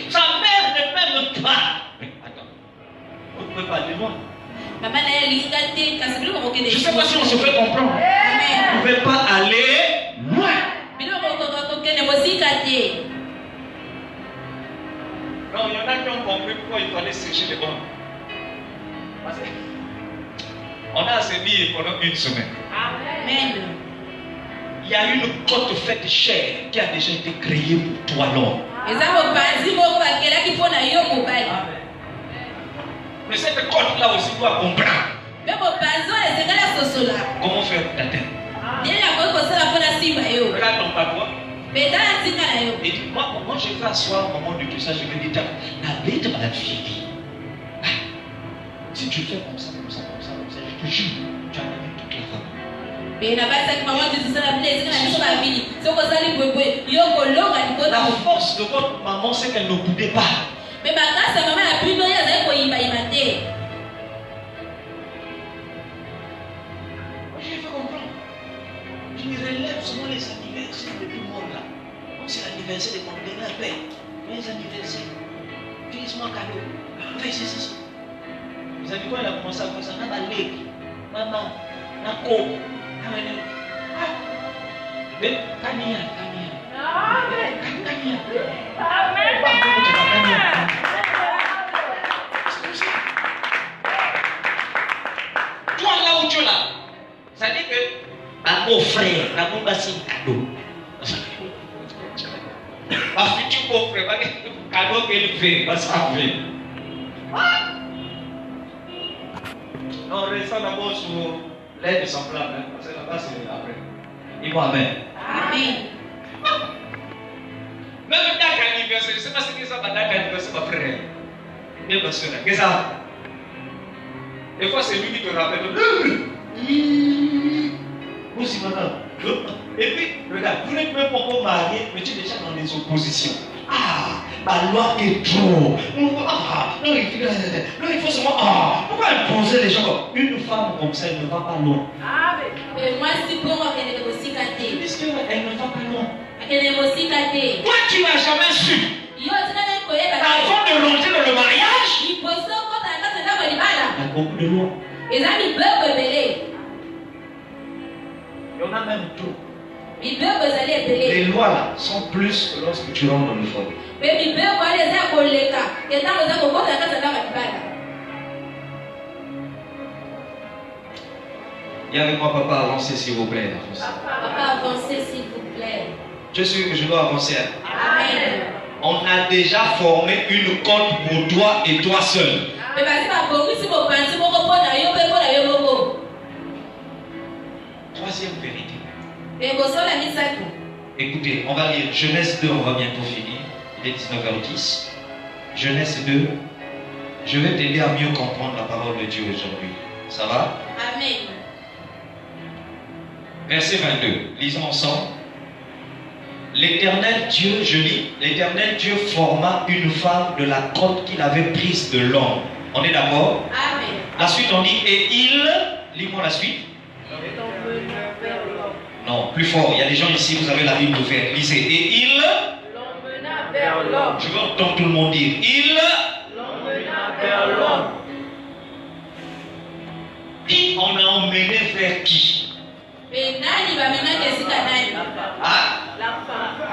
sa mère ne m'aime pas. Attends, on ne peut pas de moi. Je ne sais pas si on se fait comprendre. Vous ne pouvez pas aller loin. Non, il y en a qui ont compris pourquoi il fallait sécher les bonnes. On a assaini pendant une semaine. Amen. Il y a une côte faite chère qui a déjà été créée pour toi, l'homme. Mais cette côte-là aussi doit comprendre. Comment faire ta tête? Regarde ton patois. Et dit, moi je vais asseoir au moment de tout ça, je vais dire, la bête m'a vie. Si tu fais comme ça, je te jure, tu as gagné toute la famille. La force de votre maman, c'est qu'elle ne boudait pas. Mais ma grâce, maman a pu noyer avec quoi il m'a imité. Je vais comprendre. Tu relèves seulement les anniversaires de tout le monde là. Donc c'est l'anniversaire de mon dernier père. Les anniversaires. Utilise-moi cadeau. Fais ceci. Vous savez quoi, il a commencé à faire ça. Maman, maman, Nako. Mais Kania. Toi là où tu es là, ça dit que un beau frère, un beau bassin cadeau. Ma future beau frère, cadeau qu'elle fait, va s'en faire. Non, restons d'abord sur l'aide semblable, parce que là-bas c'est après. Il va amen. Amen. Même date d'anniversaire, je ne sais pas ce que ça va date d'anniversaire, ma frère. Bien sûr, qu'est-ce que ça? Des fois, c'est lui qui te rappelle. Vous aussi, madame. Et puis, regarde, vous n'êtes même pas encore marié, mais tu es déjà dans les oppositions. Ah, ma loi est trop. Ah, non, il faut seulement. Ah, pourquoi imposer les gens? Une femme comme ça, elle ne va pas loin. Mais moi, si pour moi, qu'elle est aussi gâtée. Puisqu'elle ne va pas loin. Elle est aussi gâtée. Toi, tu n'as jamais su. Avant de rentrer dans le mariage, il y a beaucoup de lois. Il y en a même trop. Les lois là sont plus que lorsque tu rentres dans le foyer. Viens avec moi, papa, avancez s'il vous plaît. Papa, avancez s'il vous plaît. Je suis sûr que je dois avancer. Amen. On a déjà formé une compte pour toi et toi seul. Troisième vérité. Écoutez, on va lire Genèse 2, on va bientôt finir. Il est 19h10. Genèse 2. Je vais t'aider à mieux comprendre la parole de Dieu aujourd'hui. Ça va? Amen. Verset 22. Lisons ensemble. L'Éternel Dieu, je lis, l'Éternel Dieu forma une femme de la côte qu'il avait prise de l'homme. On est d'accord? Amen. La suite on dit, et il, lis-moi la suite. Non, plus fort, il y a des gens ici, vous avez la Bible ouverte. Lisez, et il l'emmena vers l'homme. Je veux entendre tout le monde dire, il l'emmena vers l'homme. Qui on a emmené vers qui? Ah?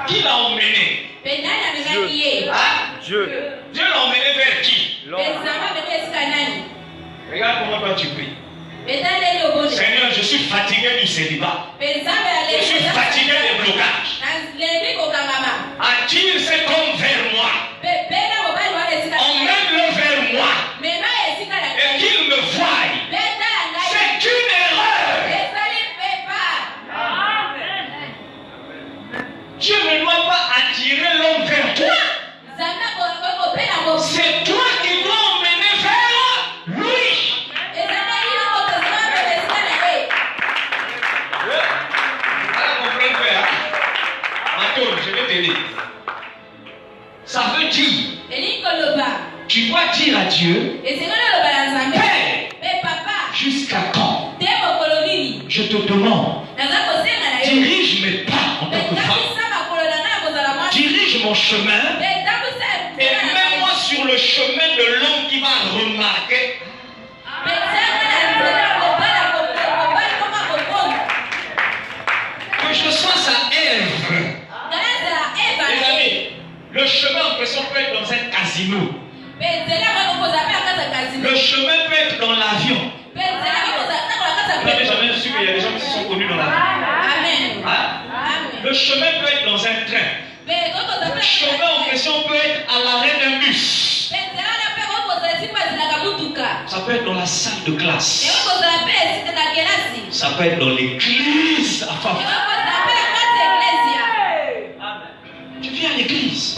Qui l'a emmené? Dieu. Ah? Dieu. Dieu l'a emmené vers qui? Regarde comment toi tu pries. Seigneur, je suis fatigué du célibat. Je suis fatigué des blocages. Attire cet homme vers moi. Emmène-le vers moi. Et qu'il me voie. C'est une erreur. Dieu ne doit pas attirer l'homme vers toi. C'est toi qui dois emmener vers lui. Je vais t'aider. Ça veut dire, tu dois dire à Dieu, Père, jusqu'à quand je te demande, dirige mes pas en tant que femme, dirige mon chemin et mets-moi sur le chemin de l'homme qui va remarquer. Que je sois sa Ève. Les amis, le chemin en question peut être dans un casino. Le chemin peut être dans l'avion. Vous n'avez jamais su qu'il y a des gens qui se sont connus dans l'avion. Hein? Le chemin peut être dans un train. Le chemin en question peut être à l'arrêt d'un bus. Ça peut être dans la salle de classe. Ça peut être dans l'église. Enfin, tu viens à l'église.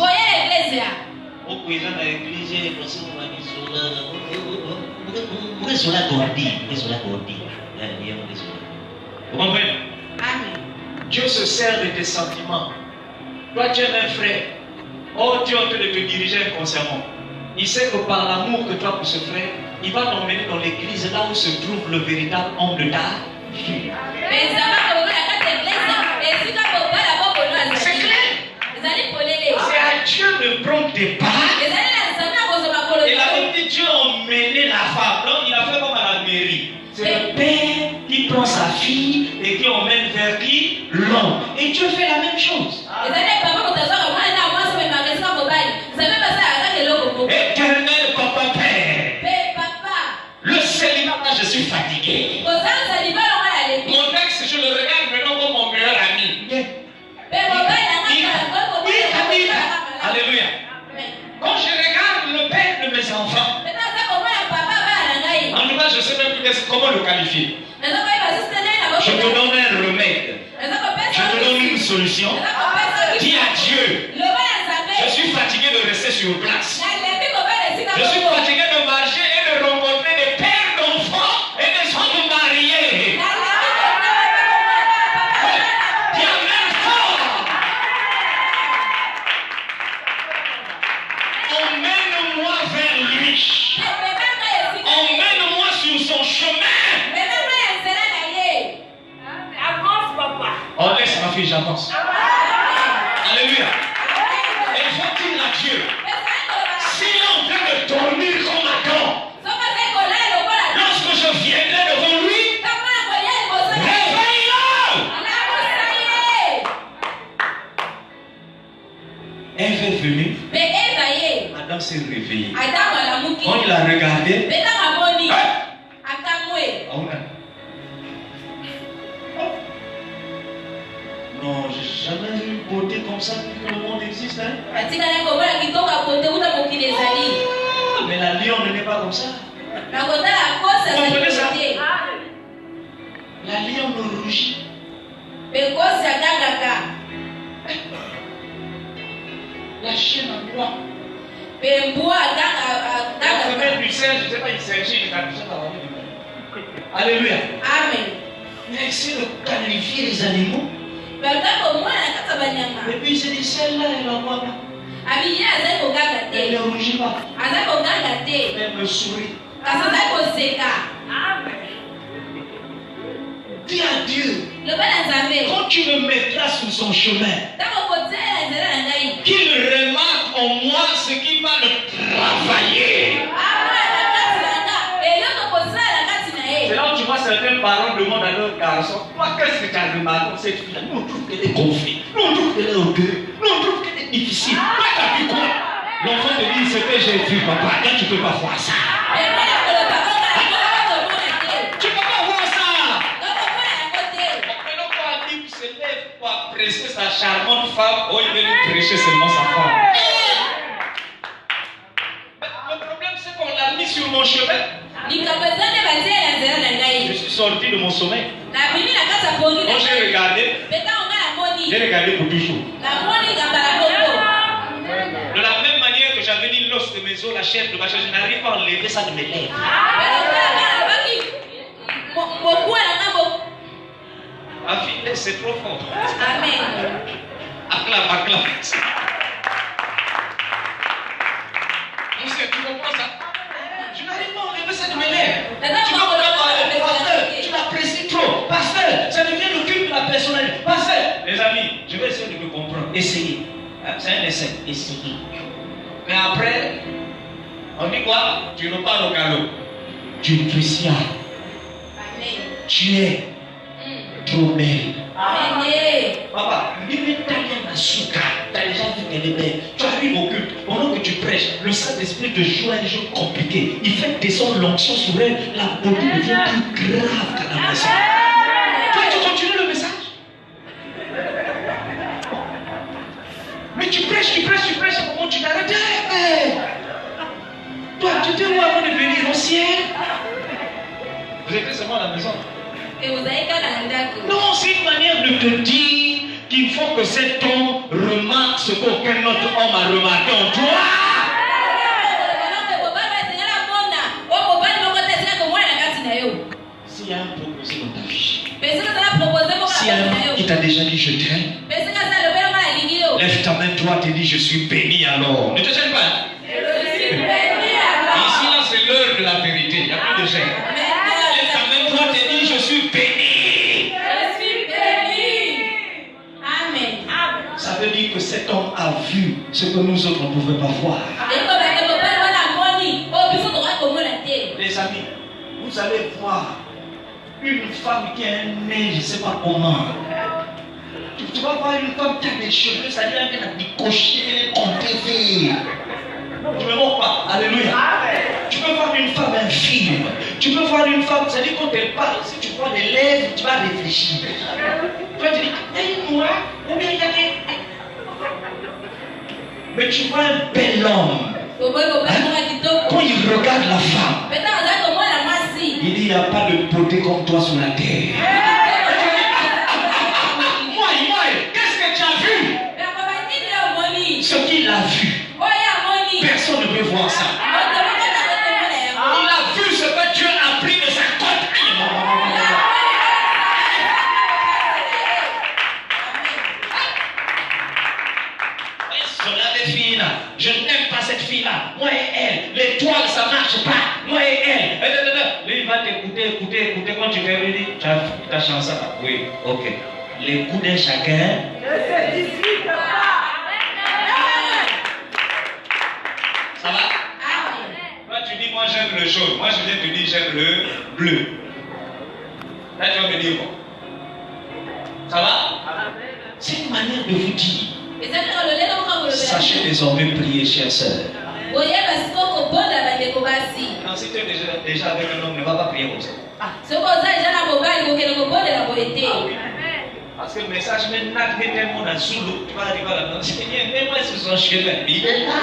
Vous comprenez? Dieu se sert de tes sentiments. Toi, tu es un frère. Oh, Dieu est en train de te diriger inconsciemment. Il sait que par l'amour que tu as pour ce frère, il va t'emmener dans l'église là où se trouve le véritable homme de ta vie. C'est clair. C'est à Dieu de prendre tes pas. Et la Bible dit Dieu a emmené la femme. Donc il a fait comme à la mairie. C'est le père qui prend sa fille et qui emmène vers qui? L'homme. Et Dieu fait la même chose. Éternel papa père. Le célibat, je suis fatigué. Mon ex, je le regarde maintenant comme mon meilleur ami. Alléluia. Quand je regarde le père de mes enfants, en tout cas, je ne sais même plus comment le qualifier. Je te donne un remède. Je te donne une solution. Dis à Dieu, je suis fatigué de rester sur place. Je suis fatigué de marcher et de rencontrer des pères d'enfants et des hommes mariés. Dis Amen fort. Emmène-moi vers lui. Emmène-moi sur son chemin. Avance, papa. Oh, laisse ma fille, j'avance. Alléluia. Et il faut dire à Dieu, s'il est en train de dormir comme Adam, lorsque je viendrai devant lui, réveille-le. Ève est venue. Adam s'est réveillé. Quand il a regardé, non, j'ai jamais vu une beauté comme ça depuis que le monde existe. Hein? Mais la lionne n'est pas comme ça. Vous comprenez ça? La lionne rougit. La femelle du singe, je ne sais pas, il s'agit de la Alléluia. Amen. Mais essayer de qualifier les animaux. Et puis c'est dit, celle-là, elle ne voit pas. Elle ne rougit pas. Elle me sourit. Dis à Dieu, quand tu me mettras sur son chemin, qu'il remarque en moi ce qui va le travailler. C'est là où tu vois certains parents demandent à leurs garçons, toi, qu'est-ce que tu as remarqué dans cette fille-là? Nous, on trouve qu'elle est conflit, nous, on trouve qu'elle est orgueilleuse, nous, on trouve qu'elle est difficile. Toi, tu as vu quoi? L'enfant te dit, ce que j'ai vu, papa, là, tu ne peux pas voir ça. Tu ne peux pas voir ça. Maintenant, quand Adib se lève pour apprécier sa charmante femme, oh, il veut lui prêcher seulement sa femme. Le problème, c'est qu'on l'a mis sur mon chemin. Je suis sorti de mon sommeil. Quand j'ai regardé pour toujours. De la même manière que j'avais dit l'os de mes os, la chair de ma chair, je n'arrive pas à enlever ça de mes lèvres. Affilé, c'est profond. Amen. Acclame, acclame. Tu comprends ça? Je n'arrive pas à enlever ça de mes lèvres. Tu vas me parler, pasteur, tu l'apprécies trop. Pasteur, ça devient le culte de la personnalité. Pasteur, les amis, je vais essayer de me comprendre. Essayez. C'est un essai. Essayez. Mais après, on dit quoi? Tu repars au galop. Tu es précieux. Tu es trop belle. Papa, l'Italien Masuka, tu as déjà vu qu'elle est belle. Tu arrives au culte, pendant que tu prêches, le Saint-Esprit te joue à des choses compliquées. Il fait descendre l'onction sur elle, la beauté devient plus grave qu'à la maison. Toi, tu continues le message. Mais tu prêches, à un moment tu t'arrêtes. Toi, tu te vois avant de venir au ciel. Vous étiez seulement à la maison. Non, c'est une manière de te dire qu'il faut que cet homme remarque ce qu'aucun autre homme a remarqué en toi. S'il y a un proposé dans ta vie, s'il y a un qui t'a déjà dit je t'aime, lève ta main, toi, te dis je suis béni alors. Ne te gêne pas. Ici, là, c'est l'heure de la vérité. Il n'y a plus de gêne. Lève ta main, toi, te dis je suis béni. Ça veut dire que cet homme a vu ce que nous autres ne pouvions pas voir. Les amis, vous allez voir une femme qui a un nez, je ne sais pas comment. Tu vas voir une femme qui a des cheveux, ça veut dire qu'elle a décoché, compté. Tu ne me vois pas. Alléluia. Tu peux voir une femme infime. Tu peux voir une femme, ça veut dire quand elle parle, si tu vois les lèvres, tu vas réfléchir. Tu vas te dire, moi, ou bien il y a des... Mais tu vois un bel homme. Quand il regarde la femme, il dit, il n'y a pas de beauté comme toi sur la terre. Moi, qu'est-ce que tu as vu? Ce qu'il a vu. Personne ne peut voir ça. Il a vu ce que Dieu a pris de sa côte. Je n'aime pas cette fille-là. Moi et elle. L'étoile, ça ne marche pas. Moi et elle. Lui, il va t'écouter. Quand tu vas lui dire, tu as ta chanson. Oui, ok. Les coups d'un chacun. Ça va? Toi, tu dis, moi j'aime le jaune. Moi, je viens te dire, j'aime le bleu. Là, tu vas me dire, bon. Ça va? C'est une manière de vous dire. Sachez désormais prier, chers sœurs. Non, si tu es déjà avec un homme, ne va pas prier comme ça. Parce que le message maintenant, tu es tellement dans sous l'eau, tu vas arriver à la maison. Seigneur, mets-moi sur son chemin. Il est là.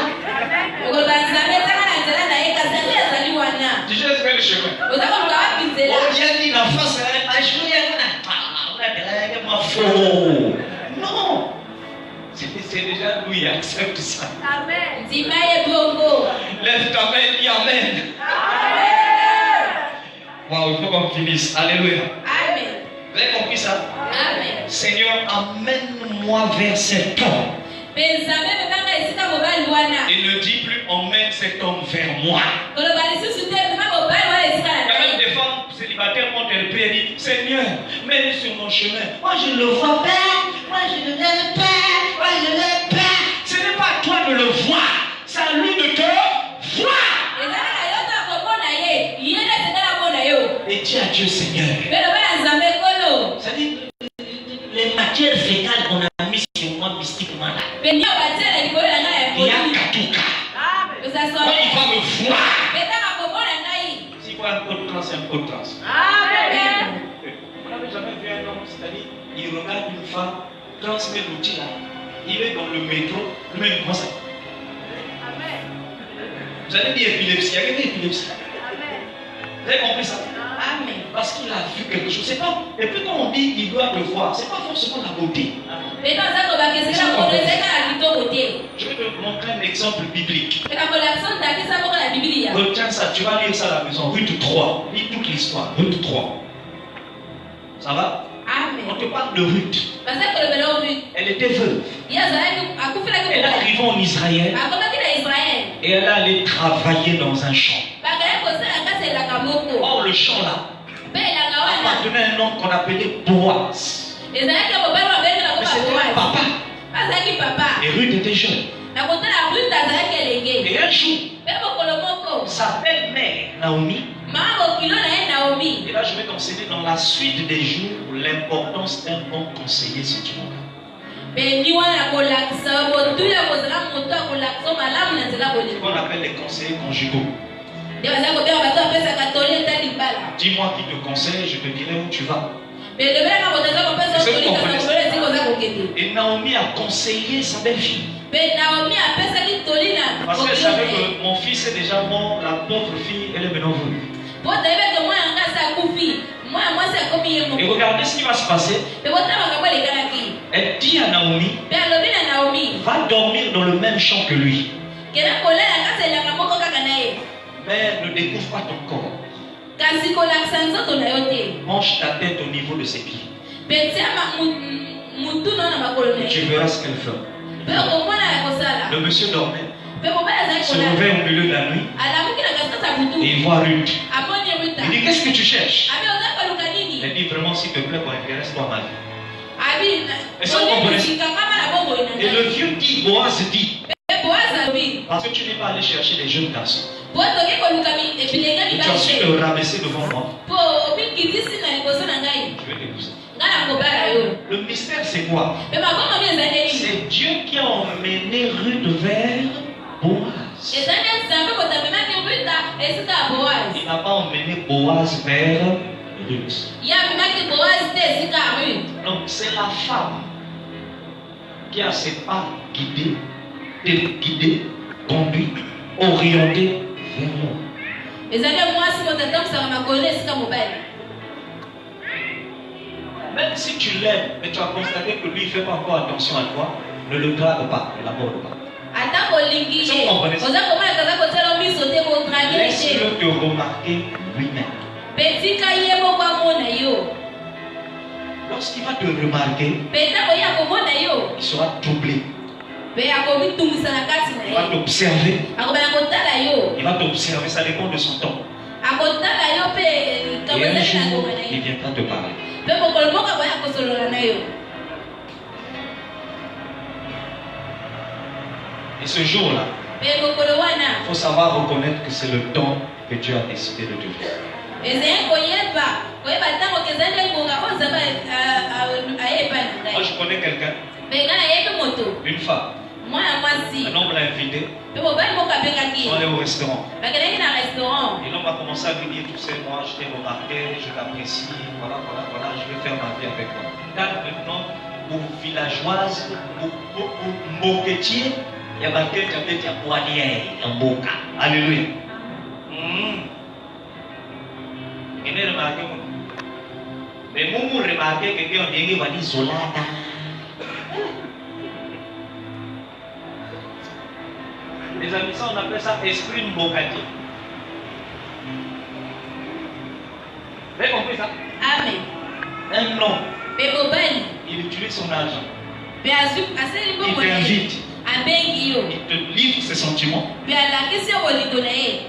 Tu sais faire le chemin. On vient dire l'enfant, c'est un chemin. Non. C'est C'est déjà lui qui accepte ça. Amen. Lève ta main et dis Amen. Wow, il faut qu'on finisse. Alléluia. Amen. Vous avez compris ça? Amen. Seigneur, amène-moi vers cet homme. Et Il ne dit plus emmène cet homme vers moi. Il y a même des femmes célibataires quand elles prient, elles disent Seigneur, mets-le sur mon chemin. Moi je ne le vois pas. Moi je ne l'aime pas. Moi je ne l'aime pas. Ce n'est pas à toi de le voir. C'est à lui de te voir. Et dis à Dieu Seigneur. C'est-à-dire les matières fécales qu'on a mises sur moi mystiquement là. Il y a Katuka. Quand il va me voir. S'il voit un code trans, c'est un code trans. Vous n'avez jamais vu un homme, c'est-à-dire il regarde une femme, transmet l'outil là. Il est dans le métro, lui-même comment ça? Vous allez dire épilepsie, il y a une épilepsie. Vous avez compris ça? Amen. Parce qu'il a vu quelque chose. C'est pas. Et puis quand on dit il doit le voir, c'est pas forcément la beauté. Je vais te montrer un exemple biblique. Retiens ça, tu vas lire ça à la maison. Ruth 3. Lis toute l'histoire. Ruth 3. Ça va? Amen. On te parle de Ruth. Elle était veuve. Elle est arrivée en Israël. Et elle est allée travailler dans un champ. Or, le champ là appartenait à un homme qu'on appelait Boaz. Mais c'était un papa. Et Ruth était jeune. Et un jour, sa belle-mère, Naomi, et là je vais t'enseigner dans la suite des jours l'importance d'un bon conseiller si tu veux. On appelle les conseillers conjugaux. Dis-moi qui te conseille, je te dirai où tu vas. Et Naomi a conseillé sa belle-fille. Parce qu'elle savait que mon fils est déjà mort, la pauvre fille, elle est maintenant venue. Et regardez ce qui va se passer. Elle dit à Naomi, va dormir dans le même champ que lui. Mais ne découvre pas ton corps. Penche ta tête au niveau de ses pieds. Et tu verras ce qu'elle fait. Le monsieur dormait. Il se réveille au milieu de la nuit. Et il voit Ruth. Il dit qu'est-ce que tu cherches? Elle dit vraiment s'il te plaît, intéresse-toi à ma vie. Et le vieux dit, Boaz dit, parce que tu n'es pas allé chercher des jeunes garçons. Et tu as su te rabaisser devant moi. Je vais t'épouser. Le mystère c'est quoi? C'est Dieu qui a emmené Ruth vers Boaz. Il n'a pas emmené Boaz vers Ruth. Donc c'est la femme qui a ses pas guidés, conduits, orientés vers l'homme. Même si tu l'aimes, mais tu as constaté que lui ne fait pas encore attention à toi, ne le drague pas, ne l'aborde pas. Laisse-le te remarquer lui-même. Lorsqu'il va te remarquer, il sera troublé. Il va t'observer. Il va t'observer, ça dépend de son temps. Et un jour, il viendra te parler. Et ce jour-là, il faut savoir reconnaître que c'est le temps que Dieu a décidé de te faire. Moi je connais quelqu'un, une femme, un homme l'a invité, ils sont allés au restaurant. Et l'homme a commencé à lui dire, tu sais, moi je t'ai remarqué, je t'apprécie, voilà, je vais faire ma vie avec toi. Là maintenant, pour villageoise, pour moquetier, il y a marqué qu'il y a poilière, un boca. Alléluia. Il est remarqué. Mais Moumou remarqué que Dieu va dire Zolata. les amis, ça on appelle ça esprit mbokati. Vous avez compris ça? Amen. Un homme, Bebobali. il utilise son argent. Il t'invite. Il te livre ses sentiments.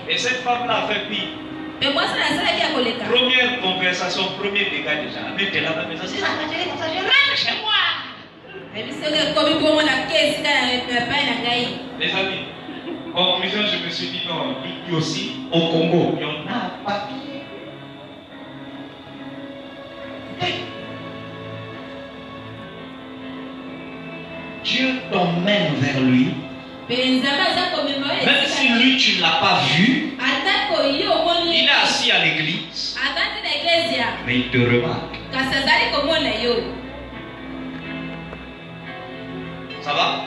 Et cette femme-là a fait pire. Première conversation, premier dégât déjà. Mais t'es là, mais ça, c'est ça, je rentre chez moi. Les amis, en conclusion, je me suis dit non, lui aussi, au Congo, il y en a pas. Dieu t'emmène vers lui. Même si lui tu ne l'as pas vu, il est assis à l'église, mais il te remarque. Ça va?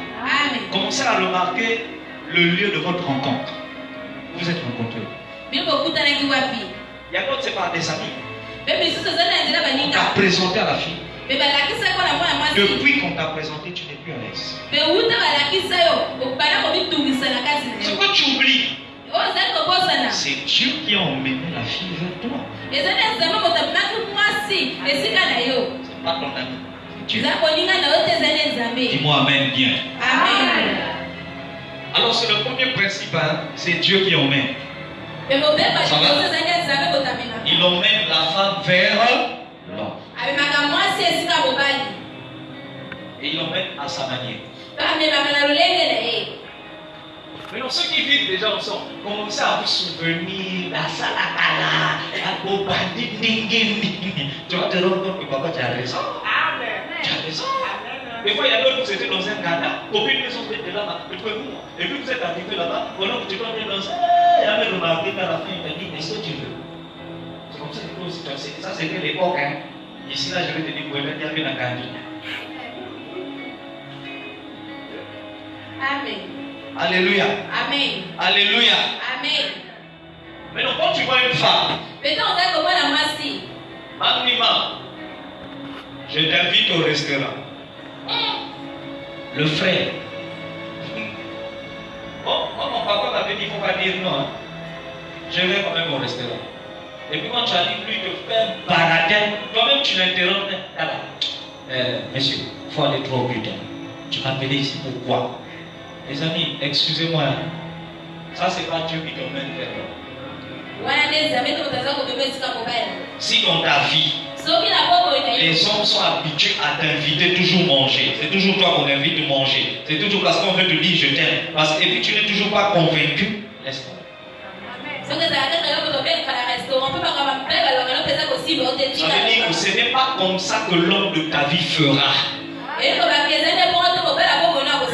Commencez à remarquer le lieu de votre rencontre. Vous êtes rencontrés. Il y a d'autres, c'est pas des amis. On t'a présenté à la fille. Depuis qu'on t'a présenté, tu n'es plus à l'aise. Ce que tu oublies, c'est Dieu qui a emmené la fille vers toi. C'est pas ton ami. Dieu. Dis-moi Amen bien. Amen. Alors c'est le premier principe, hein? C'est Dieu qui emmène. Il emmène la femme vers l'homme. Et il l'emmène à sa manière. Mais non, ceux qui vivent déjà ensemble, commencez à vous souvenir la salakala, la bobandi, tu vas te rendre compte que papa, tu as raison. Tu as raison. Des fois, il y a d'autres, vous étiez dans un Ghana, aucune maison était là-bas, et puis vous êtes arrivé là-bas, pendant que tu vas bien danser, il y avait remarqué qu'à la fin, il t'a dit, est-ce que tu veux? C'est comme ça que toi aussi, tu as sais. Ça, c'était l'époque, hein. Ici, là, je vais te dire, vous il y avait la candide. Amen. Alléluia. Amen. Alléluia. Amen. Maintenant, quand tu vois une femme, Mamima, je t'invite au restaurant. Le frère. Bon, moi, mon papa m'avait dit, il ne faut pas dire non. Je vais quand même au restaurant. Et puis quand tu arrives, lui, il te fait un baradin. Toi-même, tu l'interromps. Monsieur, il faut aller trop vite. Tu m'as appelé ici pourquoi? Les amis, excusez-moi. Ça, c'est pas Dieu qui t'emmène vers toi. Si dans ta vie, les hommes sont habitués à t'inviter toujours manger, c'est toujours toi qu'on invite de manger, c'est toujours parce qu'on veut te dire je t'aime, et puis tu n'es toujours pas convaincu, laisse tomber. Ça veut dire que ce n'est pas comme ça que l'homme de ta vie fera.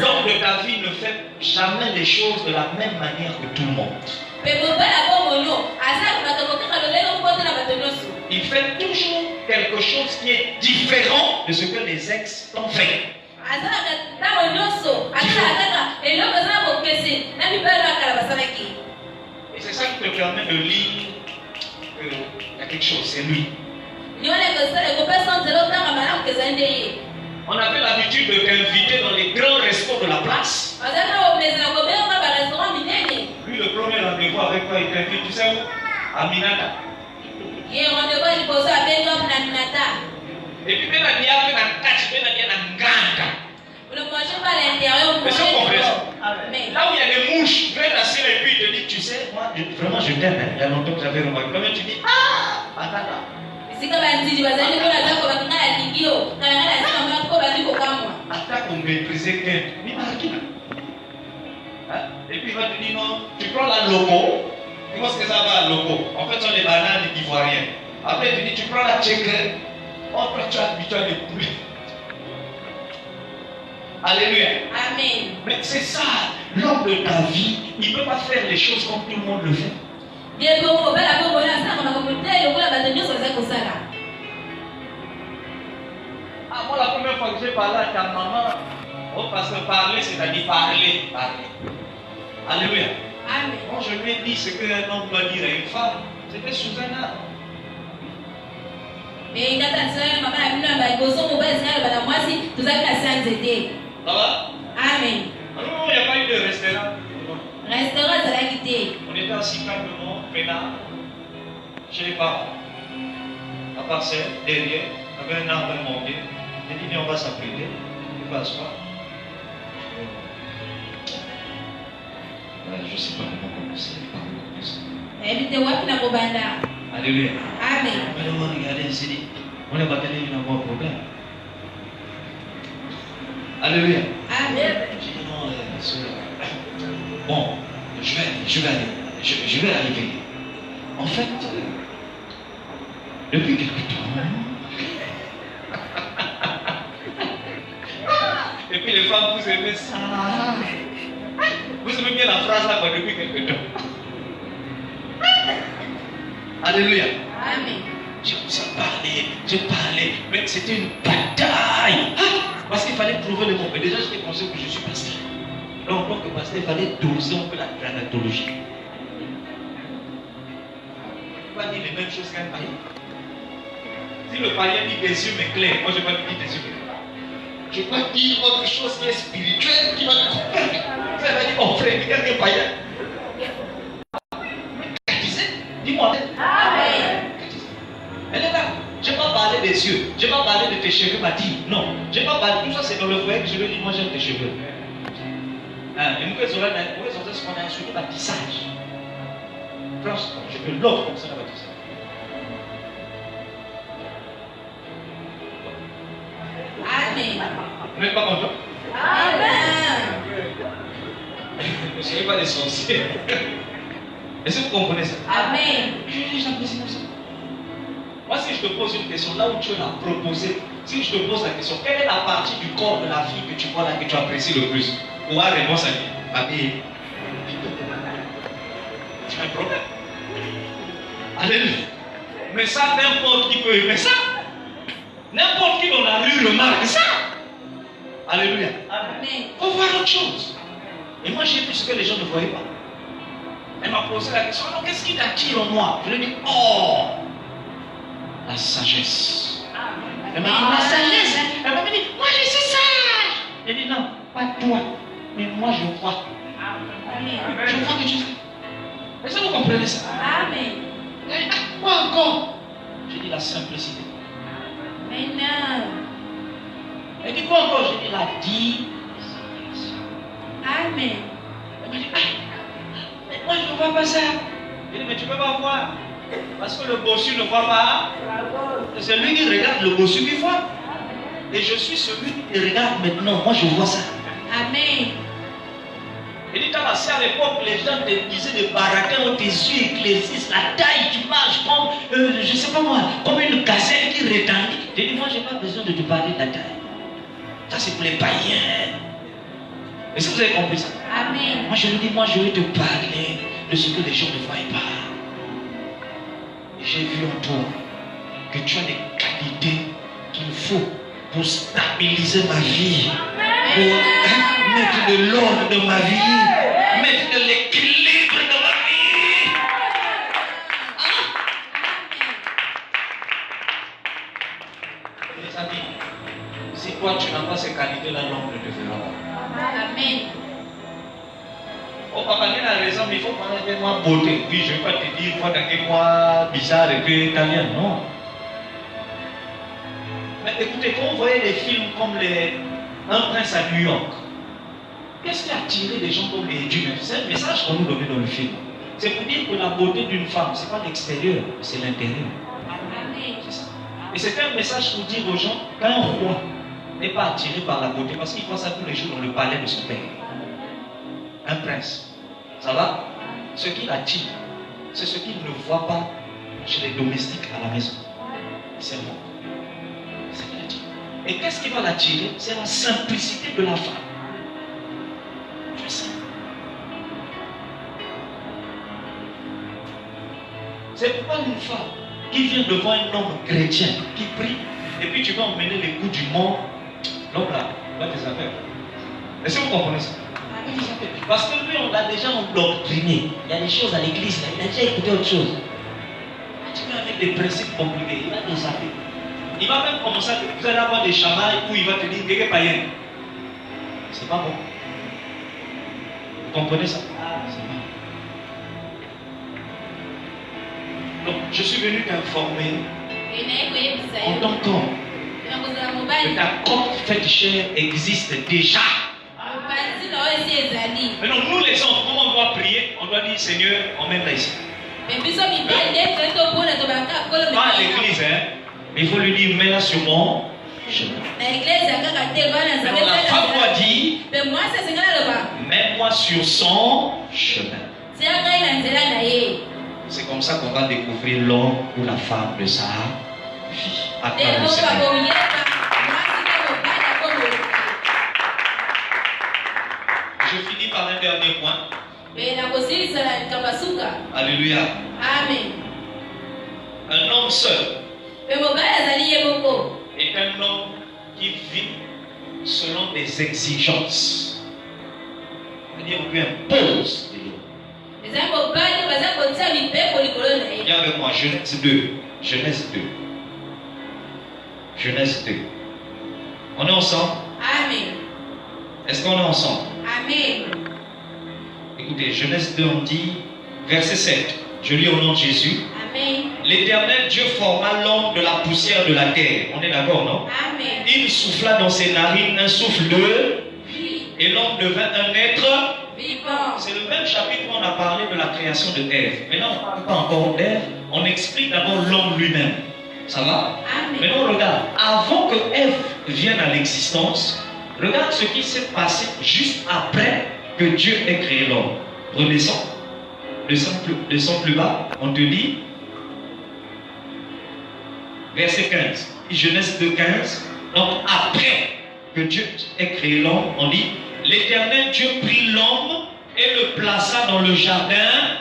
L'homme de ta vie ne fait jamais les choses de la même manière que tout le monde. Il fait toujours quelque chose qui est différent de ce que les ex ont fait. Et c'est ça qui te permet de lire qu'il y a quelque chose, c'est lui. On avait l'habitude de t'inviter dans les grands restos de la place. Lui, le premier rendez-vous avec toi, il t'invite, tu sais où? À Minata. Et puis, ben a dit, là où il y a des mouches, viens t'asseoir et puis il te dit, tu sais, moi, vraiment, je t'aime. Il y a longtemps que j'avais remarqué. Quand même, tu dis, ah, attends là. Attaque pour maîtriser quelqu'un. Et puis il va te dire non, tu prends la loco. Tu penses que ça va à loco. En fait, ce sont les bananes ivoiriennes. Après, tu dis tu prends la tchèque. Après, tu as habitué à des poulets. Alléluia. Amen. Mais c'est ça, l'homme de ta vie, il ne peut pas faire les choses comme tout le monde le fait. Ah, moi, la première fois que j'ai parlé à ta maman, parce que parler, c'est-à-dire parler. Alléluia. Amen. Quand je lui ai dit ce qu'un homme doit dire à une femme, c'était sous un arbre. Ça va? Amen. Non, il n'y a pas eu de restaurant. assis calmement, maintenant, chez les parents. À parcelle, derrière, avec un arbre à monter. Il dit, viens, on va s'apprêter. Il va s'asseoir. Je ne sais pas comment commencer. Alléluia. Amen. On va regarder ici. On va regarder, il y a un bon problème. Alléluia. Amen. J'ai dit non, bon, je vais arriver. En fait, depuis quelque temps. Et puis les femmes, vous aimez ça. Vous aimez bien la phrase là, depuis quelque temps. Alléluia. Amen. J'ai parlé, mais c'était une bataille. Parce qu'il fallait trouver le mot. Mais déjà, j'étais conscient que je suis pasteur. Donc, en tant que pasteur, il fallait doser un peu la granatologie. On ne peut pas dire les mêmes choses qu'un païen. Si le païen dit des yeux mais clairs, moi je ne vais pas lui dire des yeux mais clairs. Je peux dire autre chose qui est spirituelle qui va te convaincre. Ça va dire, oh frère, regarde un païen. Dis-moi. Amen. Elle est là. Je n'ai pas parlé des yeux. Je n'ai pas parlé de tes cheveux, m'a dit. Non. Je n'ai pas parlé. Tout ça, c'est dans le foyer que je lui ai dit, moi j'aime tes cheveux. Et nous, ce qu'on a surtout le tissage. Franchement, je peux l'autre comme ça dans le tissage. Amen. Vous n'êtes pas content? Amen. Ne soyez pas des sorciers. Est-ce que vous comprenez ça? Amen. J'apprécie comme ça. Moi, si je te pose une question, là où tu l'as proposé, si je te pose la question, quelle est la partie du corps de la fille que tu vois là, que tu apprécies le plus? Ou à réponse à qui? Papy. Tu as un problème. Alléluia. Mais ça, n'importe qui peut aimer ça. N'importe qui dans la rue remarque ça. Alléluia. Amen. Il faut voir autre chose. Et moi, j'ai vu ce que les gens ne voyaient pas. Elle m'a posé la question, alors qu'est-ce qui t'attire en moi? Je lui ai dit, oh, la sagesse. Elle m'a dit, la sagesse. Elle m'a dit, moi je suis sage. Elle dit, non, pas toi, mais moi je vois. Amen. Je vois que tu sais. Est-ce que vous comprenez ça? Amen. Elle dit, ah, moi encore. J'ai dit la simplicité. Amen. Elle dit quoi encore? J'ai dit la discrétion. Amen. Elle m'a dit, ah, mais moi je ne vois pas ça. J'ai dit, mais tu ne peux pas voir. Parce que le bossu ne voit pas. C'est lui qui regarde le bossu qui voit. Et je suis celui qui regarde maintenant. Moi je vois ça. Amen. Et dit, à l'époque, les gens te disaient de baraquer où tes yeux éclaircissent, la taille, tu marches comme, je ne sais pas moi, comme une gazelle qui retentit. J'ai dit, moi je n'ai pas besoin de te parler de la taille. Ça c'est pour les païens. Est-ce que vous avez compris ça? Amen. Moi je lui dis, moi je vais te parler de ce que les gens ne voient pas. Et j'ai vu en toi que tu as des qualités qu'il faut pour stabiliser ma vie. Pour mettre de l'ordre dans ma vie. Mettre de l'équilibre dans ma vie. Mes amis, si toi tu n'as pas ces qualités-là, l'homme ne te fera pas. Amen. Oh papa, il a raison, mais il faut parler avec moi beauté. Oui, je ne vais pas te dire, il faut avec moi bizarre et puis italien. Non. Mais écoutez, quand vous voyez des films comme Un prince à New York, qu'est-ce qui a attiré les gens comme les Dieu? C'est un message qu'on nous donne dans le film. C'est pour dire que la beauté d'une femme, ce n'est pas l'extérieur, c'est l'intérieur. C'est ça. Et c'est un message pour dire aux gens qu'un roi n'est pas attiré par la beauté parce qu'il voit ça tous les jours dans le palais de son père. Un prince. Ça va? Ce qui l'attire, c'est ce qu'il ne voit pas chez les domestiques à la maison. C'est moi. C'est ce qui l'attire. Et qu'est-ce qui va l'attirer? C'est la simplicité de la femme. Tu sais. C'est pourquoi une femme qui vient devant un homme chrétien, qui prie, et puis tu vas emmener les coups du monde, l'homme là, va tes affaires. Est-ce que vous comprenez ça? Parce que lui, on l'a déjà endoctriné. Il y a des choses à l'église, là, il a déjà écouté autre chose. Tu viens avec des principes compliqués, il va te zapper. Il va même commencer à te dire, vous allez avoir des chamailles où il va te dire, qu'est-ce païen? C'est pas bon. Vous comprenez ça? C'est bon. Donc, je suis venu t'informer en tant qu'homme que ta corps fait chair existe déjà. Maintenant, nous les hommes, comment on doit prier? On doit dire Seigneur, emmène-la ici. Pas à l'église, hein? Mais il faut lui dire, mets-la sur mon chemin. Alors, la femme doit dire, mets-moi sur son chemin. C'est comme ça qu'on va découvrir l'homme ou la femme de sa vie. À travers le Seigneur. Je finis par un dernier point. Alléluia. Amen. Un homme seul est un homme qui vit selon des exigences. C'est-à-dire on lui impose des lois. Viens avec moi, Genèse 2. Genèse 2. Genèse 2. On est ensemble? Amen. Est-ce qu'on est ensemble? Amen. Écoutez, Genèse 2, on dit, verset 7. Je lis au nom de Jésus. Amen. L'Éternel Dieu forma l'homme de la poussière de la terre. On est d'accord, non? Amen. Il souffla dans ses narines un souffle de vie. Et l'homme devint un être vivant. C'est le même chapitre où on a parlé de la création de Ève. Maintenant, on ne parle pas encore d'Ève. On explique d'abord l'homme lui-même. Ça va? Amen. Maintenant, regarde. Avant que Ève vienne à l'existence, regarde ce qui s'est passé juste après que Dieu ait créé l'homme. Redescends. Descends plus bas. On te dit. Verset 15. Genèse 2, 15. Donc après que Dieu ait créé l'homme, on dit, l'Éternel Dieu prit l'homme et le plaça dans le jardin.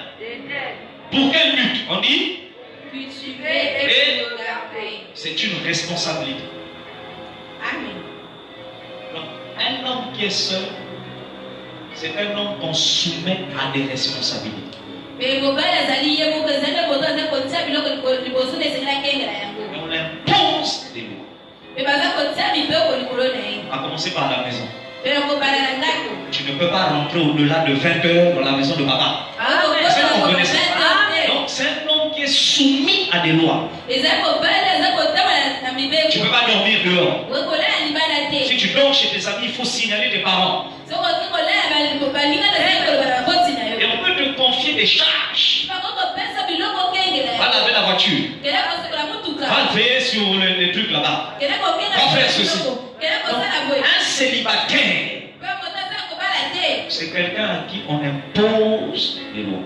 Pour quel but? On dit, cultiver et regarder. C'est une responsabilité. Amen. Donc, un homme qui est seul, c'est un homme qu'on soumet à des responsabilités. Et on impose des lois. À commencer par la maison. Tu ne peux pas rentrer au-delà de 20 heures dans la maison de papa. Donc c'est un homme qui est soumis à des lois. Tu ne peux pas dormir dehors. Si tu dors chez tes amis, il faut signaler tes parents. Et on peut te confier des charges. Va laver la voiture. Va veiller sur les trucs là-bas. Va faire ceci. Donc, un célibataire, c'est quelqu'un à qui on impose des lois.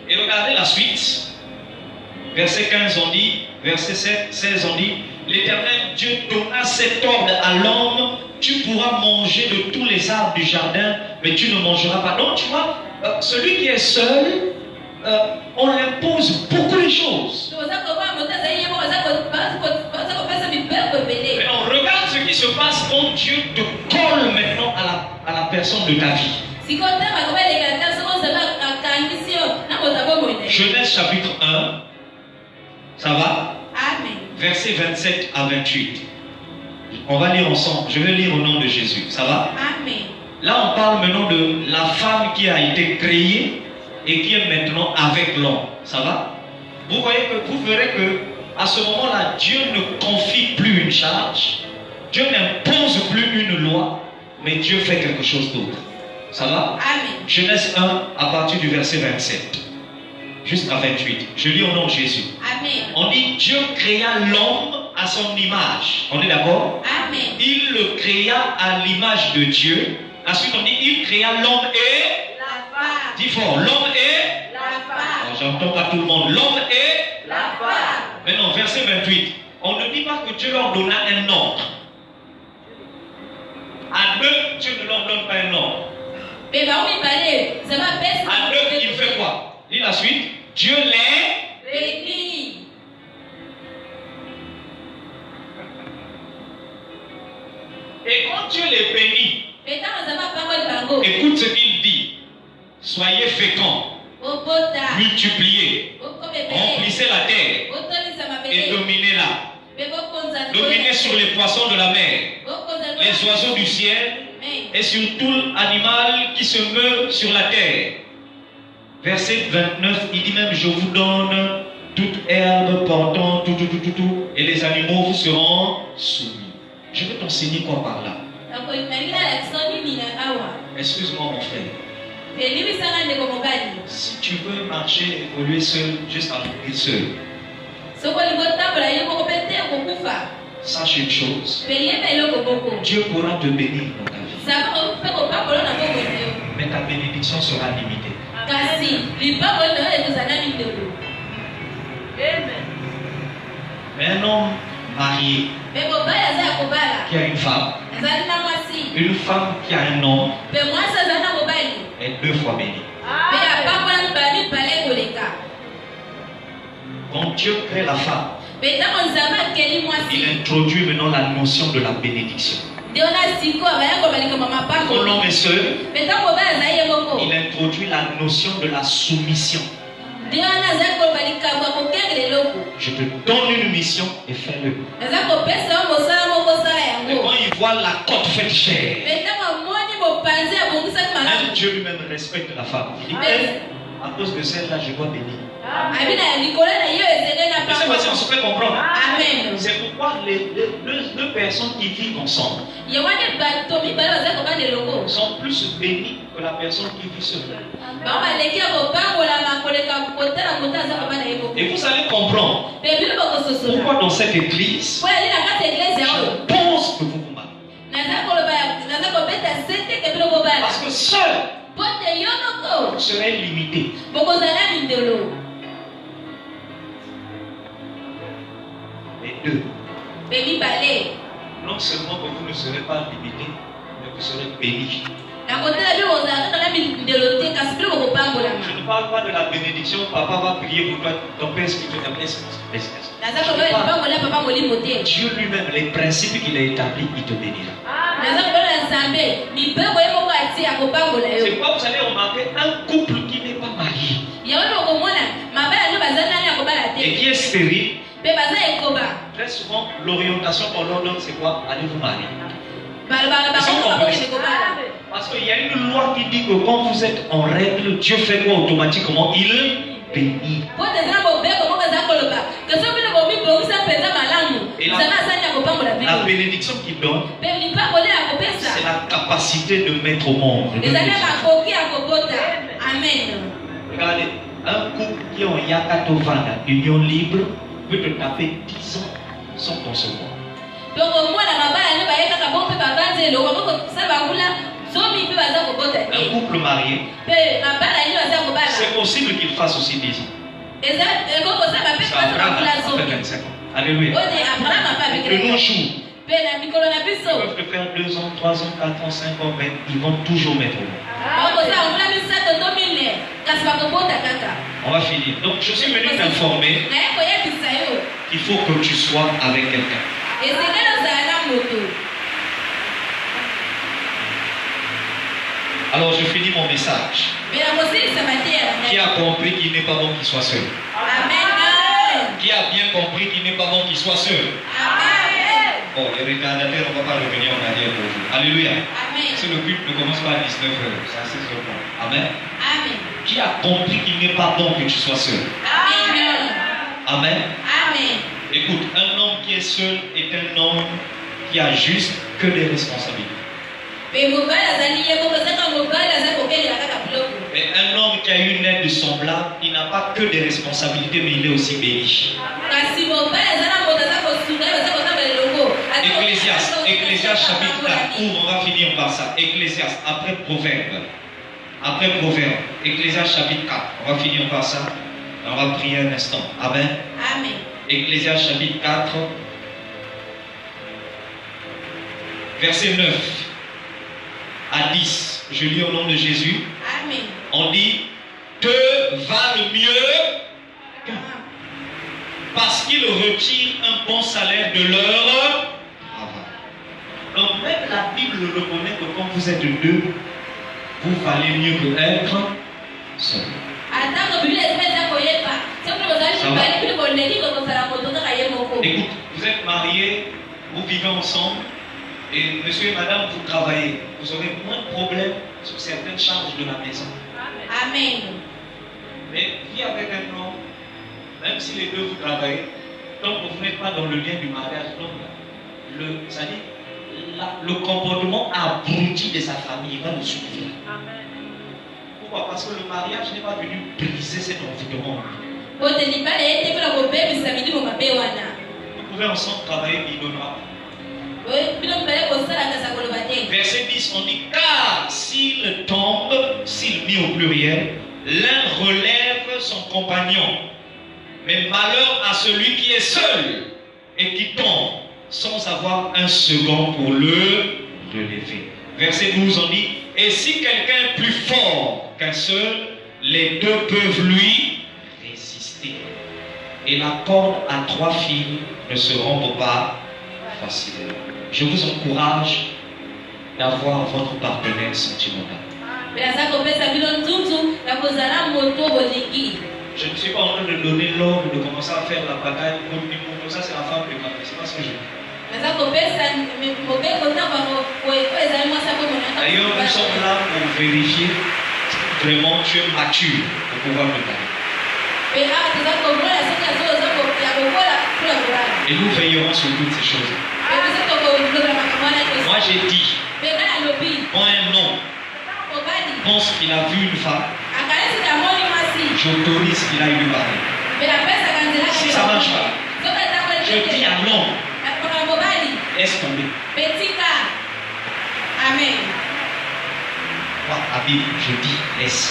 Et regardez la suite. Verset 15 on dit, verset 16 on dit, l'Éternel Dieu donna cet ordre à l'homme, tu pourras manger de tous les arbres du jardin, mais tu ne mangeras pas. Donc tu vois, celui qui est seul, on l'impose beaucoup de choses. Mais on regarde ce qui se passe quand Dieu te colle maintenant à la personne de ta vie. Genèse chapitre 1, ça va? Amen. Versets 27 à 28. On va lire ensemble. Je vais lire au nom de Jésus. Ça va? Amen. Là, on parle maintenant de la femme qui a été créée et qui est maintenant avec l'homme. Ça va? Vous verrez que à ce moment-là, Dieu ne confie plus une charge. Dieu n'impose plus une loi, mais Dieu fait quelque chose d'autre. Ça va? Amen. Genèse 1 à partir du verset 27. Jusqu'à 28. Je lis au nom de Jésus. Amen. On dit Dieu créa l'homme à son image. On est d'accord? Amen. Il le créa à l'image de Dieu. Ensuite on dit il créa l'homme et la femme. Dis fort, l'homme et la femme. J'entends pas tout le monde. L'homme et la femme. Maintenant verset 28. On ne dit pas que Dieu leur donna un ordre. À deux, Dieu ne leur donne pas un ordre. À deux, il fait quoi? Lis la suite. Dieu les bénit. Et quand Dieu les bénit, écoute ce qu'il dit. Soyez féconds, multipliez, remplissez la terre et dominez-la. Dominez sur les poissons de la mer, les oiseaux du ciel et sur tout animal qui se meut sur la terre. Verset 29, il dit même, je vous donne toute herbe portant tout, et les animaux vous seront soumis. Je vais t'enseigner quoi par là? Excuse-moi mon frère. Si tu veux marcher et évoluer seul, juste à mourir seul. Sache une chose. Dieu pourra te bénir dans ta vie. Mais ta bénédiction sera limitée. Mais un homme marié qui a une femme qui a un homme est 2 fois béni. Quand Dieu crée la femme, il introduit maintenant la notion de la bénédiction. Quand l'homme est seul, il introduit la notion de la soumission. Je te donne une mission et fais-le. Et quand il voit la côte faite chair, même Dieu lui-même respecte la femme. Il dit, à cause de celle-là, je dois bénir. Cette fois-ci, on se fait comprendre. Amen. C'est pourquoi les deux personnes qui vivent ensemble sont plus bénies que la personne qui vit seule. Et vous allez comprendre pourquoi dans cette église, je pense que vous vous mariez. Parce que seul, vous serez limité. Et 2. Non seulement que vous ne serez pas limité, mais vous serez bénis. Je ne parle pas de la bénédiction, papa va prier pour toi, ton père spirituel, Dieu lui-même, les principes qu'il a établis, il te bénira. C'est pourquoi vous allez remarquer un couple qui n'est pas marié et qui est stérile. Très souvent, l'orientation qu'on leur donne, c'est quoi? Allez vous marier. Parce qu'il y a une loi qui dit que quand vous êtes en règle, Dieu fait quoi automatiquement? Il bénit. Et la bénédiction qu'il donne, c'est la capacité de mettre au monde. Regardez, un couple qui est en Yakatovana, union libre, peut te taper 10 ans sans concevoir. Un couple marié, c'est possible qu'il fasse aussi 10 ans. C'est Abraham après 25 ans. Alléluia. De nos jours, ils peuvent te faire 2 ans, 3 ans, 4 ans, 5 ans, mais ils vont toujours mettre au monde. On va finir. Donc je suis venu t'informer qu'il faut que tu sois avec quelqu'un. Alors je finis mon message. Qui a compris qu'il n'est pas bon qu'il soit seul? Qui a bien compris qu'il n'est pas bon qu'il soit seul? Bon, les retardataires, on ne va pas revenir en arrière pour vous. Alléluia. Si le culte ne commence pas à 19h, c'est assez surprenant. Amen. Qui a compris qu'il n'est pas bon que tu sois seul? Amen. Écoute, un homme qui est seul est un homme qui a juste que des responsabilités. Mais un homme qui a une aide semblable, il n'a pas que des responsabilités, mais il est aussi béni. Ecclésiaste chapitre 4, on va finir par ça. Ecclésiaste, après Proverbe. Ecclésiaste chapitre 4, on va finir par ça. On va prier un instant. Amen. Ecclésiaste chapitre 4, verset 9 à 10. Je lis au nom de Jésus. On dit, te va le mieux parce qu'il retire un bon salaire de leur travail. Donc même la Bible reconnaît que quand vous êtes 2, vous valez mieux que être seul. Écoute, vous êtes mariés, vous vivez ensemble, et monsieur et madame, vous travaillez. Vous aurez moins de problèmes sur certaines charges de la maison. Mais vie avec un homme, même si les deux vous travaillez, tant que vous n'êtes pas dans le lien du mariage, donc le comportement abruti de sa famille va le suivre. Pourquoi? Parce que le mariage n'est pas venu briser cet environnement. Vous pouvez ensemble travailler, mais il donnera. Verset 10, on dit, car s'il tombe, s'il mit au pluriel, l'un relève son compagnon. Mais malheur à celui qui est seul et qui tombe sans avoir un second pour le relever. Verset 12, on dit, et si quelqu'un est plus fort qu'un seul, les deux peuvent lui résister. Et la corde à 3 fils ne se rompt pas facilement. Je vous encourage d'avoir votre partenaire sentimental. Je ne suis pas en train de donner l'ordre de commencer à faire la bataille contre ça, c'est la femme de ma vie. C'est pas ce que je veux. D'ailleurs, nous sommes là pour vérifier vraiment tu es mature pour pouvoir me parler. Et nous veillerons sur toutes ces choses. Moi j'ai dit, quand un homme pense qu'il a vu une femme, j'autorise qu'il aille lui parler. Si ça ne marche pas, je dis à l'homme, laisse tomber. Amen. Moi, la Bible, je dis laisse.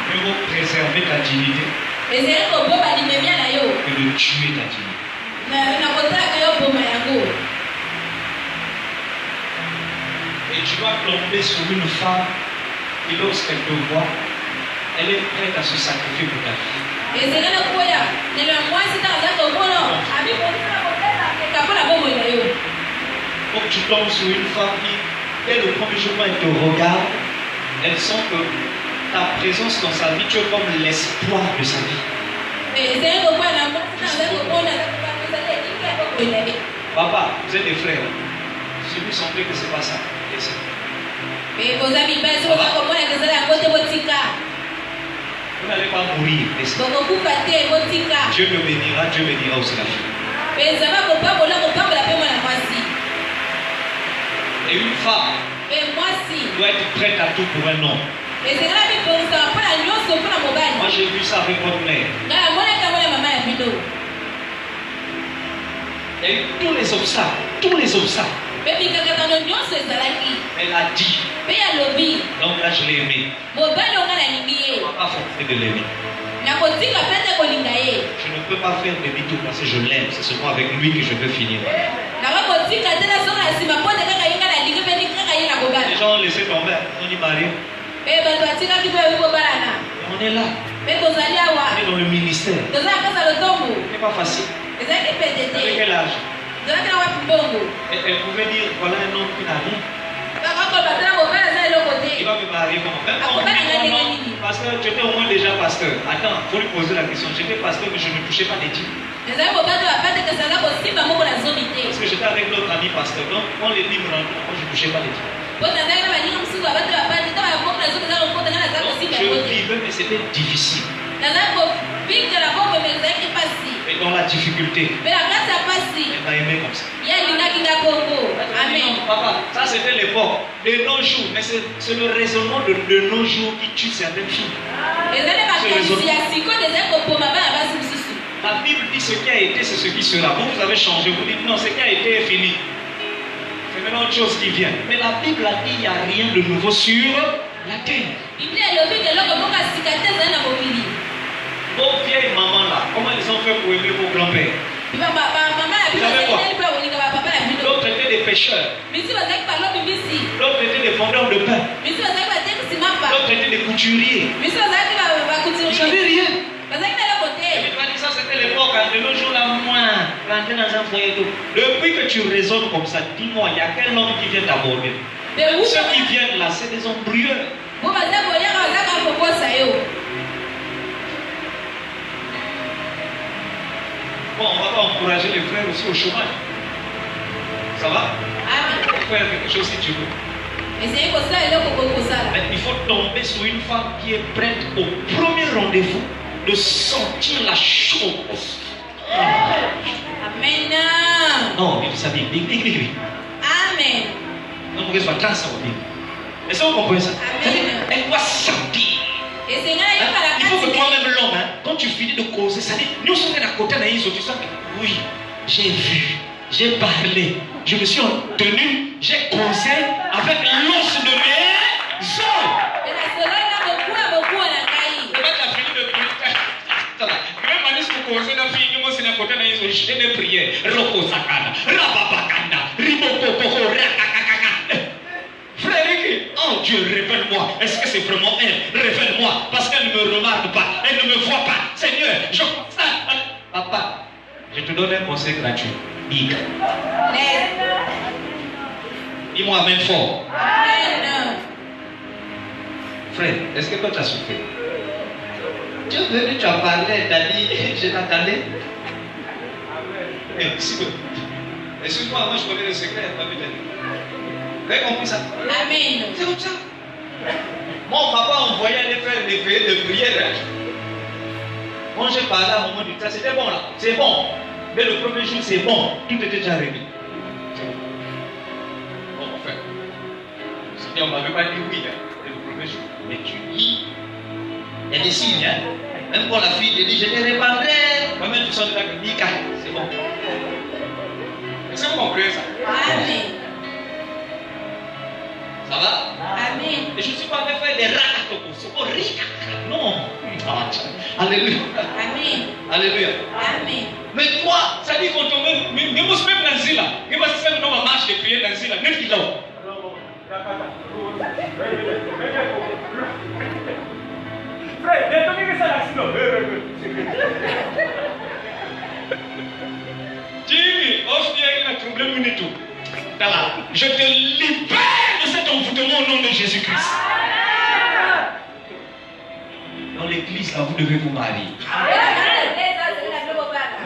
Mieux vaut préserver ta dignité que de tuer ta dignité. Et tu vas tomber sur une femme qui, lorsqu'elle te voit, elle est prête à se sacrifier pour ta vie. Quand tu tombes sur une femme qui, dès le premier jour, elle te regarde, elle sent que ta présence dans sa vie, tu es comme l'espoir de sa vie. Papa, vous êtes des frères. Si vous sentez que ce n'est pas ça, laissez. Vous n'allez pas mourir, laissez. Dieu me bénira, Dieu bénira aussi la fille. Et une femme doit être prête à tout pour un homme. Moi j'ai vu ça avec votre mère. Il y a eu tous les obstacles. Elle a dit. Donc là je l'ai aimé. On ne va pas forcer de l'aimer. Je ne peux pas faire demi-tour parce que je l'aime. C'est seulement avec lui que je veux finir. Les gens ont laissé tomber. On dit Marie. On est là. On est dans le ministère. Ce n'est pas facile. Avec quel âge? Elle pouvait dire voilà un homme qui n'a rien. Il va me marier comment? Parce que tu étais au moins déjà pasteur. Attends, il faut lui poser la question. J'étais pasteur mais je ne touchais pas les dîmes. Parce que j'étais avec l'autre ami pasteur. Donc quand les dîmes rentraient, moi je ne touchais pas les dîmes. Donc je vivais mais c'était difficile. Et dans la difficulté, elle m'a aimé comme ça. Amen. Papa, ça c'était l'époque de nos jours, mais c'est le raisonnement de nos jours qui tue certaines filles. La Bible dit ce qui a été, c'est ce qui sera. Vous avez changé, vous dites non, ce qui a été est fini. C'est maintenant autre chose qui vient. Mais la Bible a dit il n'y a rien de nouveau sur la terre. Vos vieilles mamans là, comment ils ont fait pour aimer vos grands-pères? L'autre était des pêcheurs. L'autre était des vendeurs de pain. L'autre était des couturiers. Ils n'avaient rien. Ça c'était l'époque, de nos jours là, moins. Rentrer dans un foyer et tout. Depuis que tu raisonnes comme ça, dis-moi, il y a quel homme qui vient t'aborder? Ceux qui viennent là, c'est des embrouilleurs. Bon, on va pas encourager les frères aussi au chômage. Ça va? Il faut faire quelque chose si tu veux. Mais il faut tomber sur une femme qui est prête au premier rendez-vous de sentir la chose. Amen. Non, il savait. Amen. Non, vous êtes pas ça. Est-ce que vous comprenez ça? Elle doit sentir. Il faut que toi-même, l'homme, quand tu finis de causer, ça dit, nous sommes à côté d'un tu sens que oui, j'ai vu, j'ai parlé, je me suis tenu, j'ai causé avec l'os de mes os. Frère, oh Dieu, révèle-moi. Est-ce que c'est vraiment elle? Révèle-moi. Parce qu'elle ne me remarque pas. Elle ne me voit pas. Seigneur, je constate. Papa, je te donne un conseil gratuit. Big. Dis-moi amen fort. Amen. Frère, est-ce que toi tu as souffert? Tu es venu, tu as parlé, tu as dit, je t'attendais. Eh, si peu. Excuse-moi, moi je connais le secret, elle m'a vu t'aider. Vous avez compris ça? Amen. C'est comme ça. Mon papa envoyait aller faire des veillées de prière. Quand j'ai parlé à un moment du temps, c'était bon là. C'est bon. Mais le premier jour, c'est bon. Tout était déjà réglé. Bon, enfin. Si on ne m'avait pas dit oui, le premier jour. Mais tu lis. Il y a des signes. Même quand la fille te dit, je te répandrai. Quand-même, tu sens de la clinique. C'est bon. Est-ce que vous comprenez ça? Amen. Ça va? Amen. Et je ne suis pas en train de faire des racatopos. Non. Alléluia. Amen. Alléluia. Amen. Mais toi, ça dit qu'on tombe, mais vous même dans ce là. Mais parce que c'est dans ma marche de prière dans ce là. Même qu'il a. Frère, détonnez ça là, sinon. Dis, il a troublé mon tout. Je te libère de cet envoûtement au nom de Jésus-Christ. Dans l'église, là, vous devez vous marier.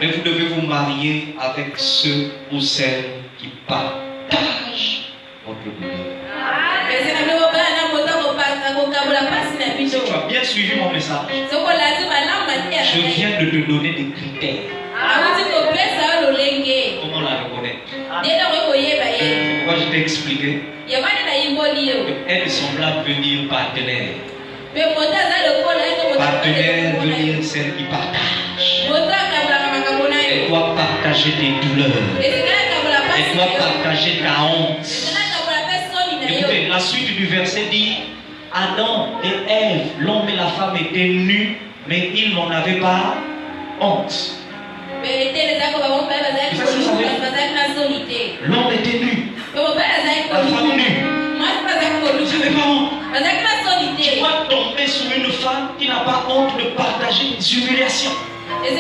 Mais vous devez vous marier avec ceux ou celles qui partagent votre douleur. Si tu as bien suivi mon message, je viens de te donner des critères. Comment la reconnaître? C'est pourquoi je t'ai expliqué qu'elle est semblable venir partenaire. Partenaire veut dire celle qui partage. Elle doit partager tes douleurs. Elle doit partager ta honte. Écoutez, la suite du verset dit Adam et Ève, l'homme et la femme étaient nus, mais ils n'en avaient pas honte. L'homme était nu, la femme nue. Vous savez pas honte. Tu dois tomber sur une femme qui n'a pas honte de partager des humiliations. Elle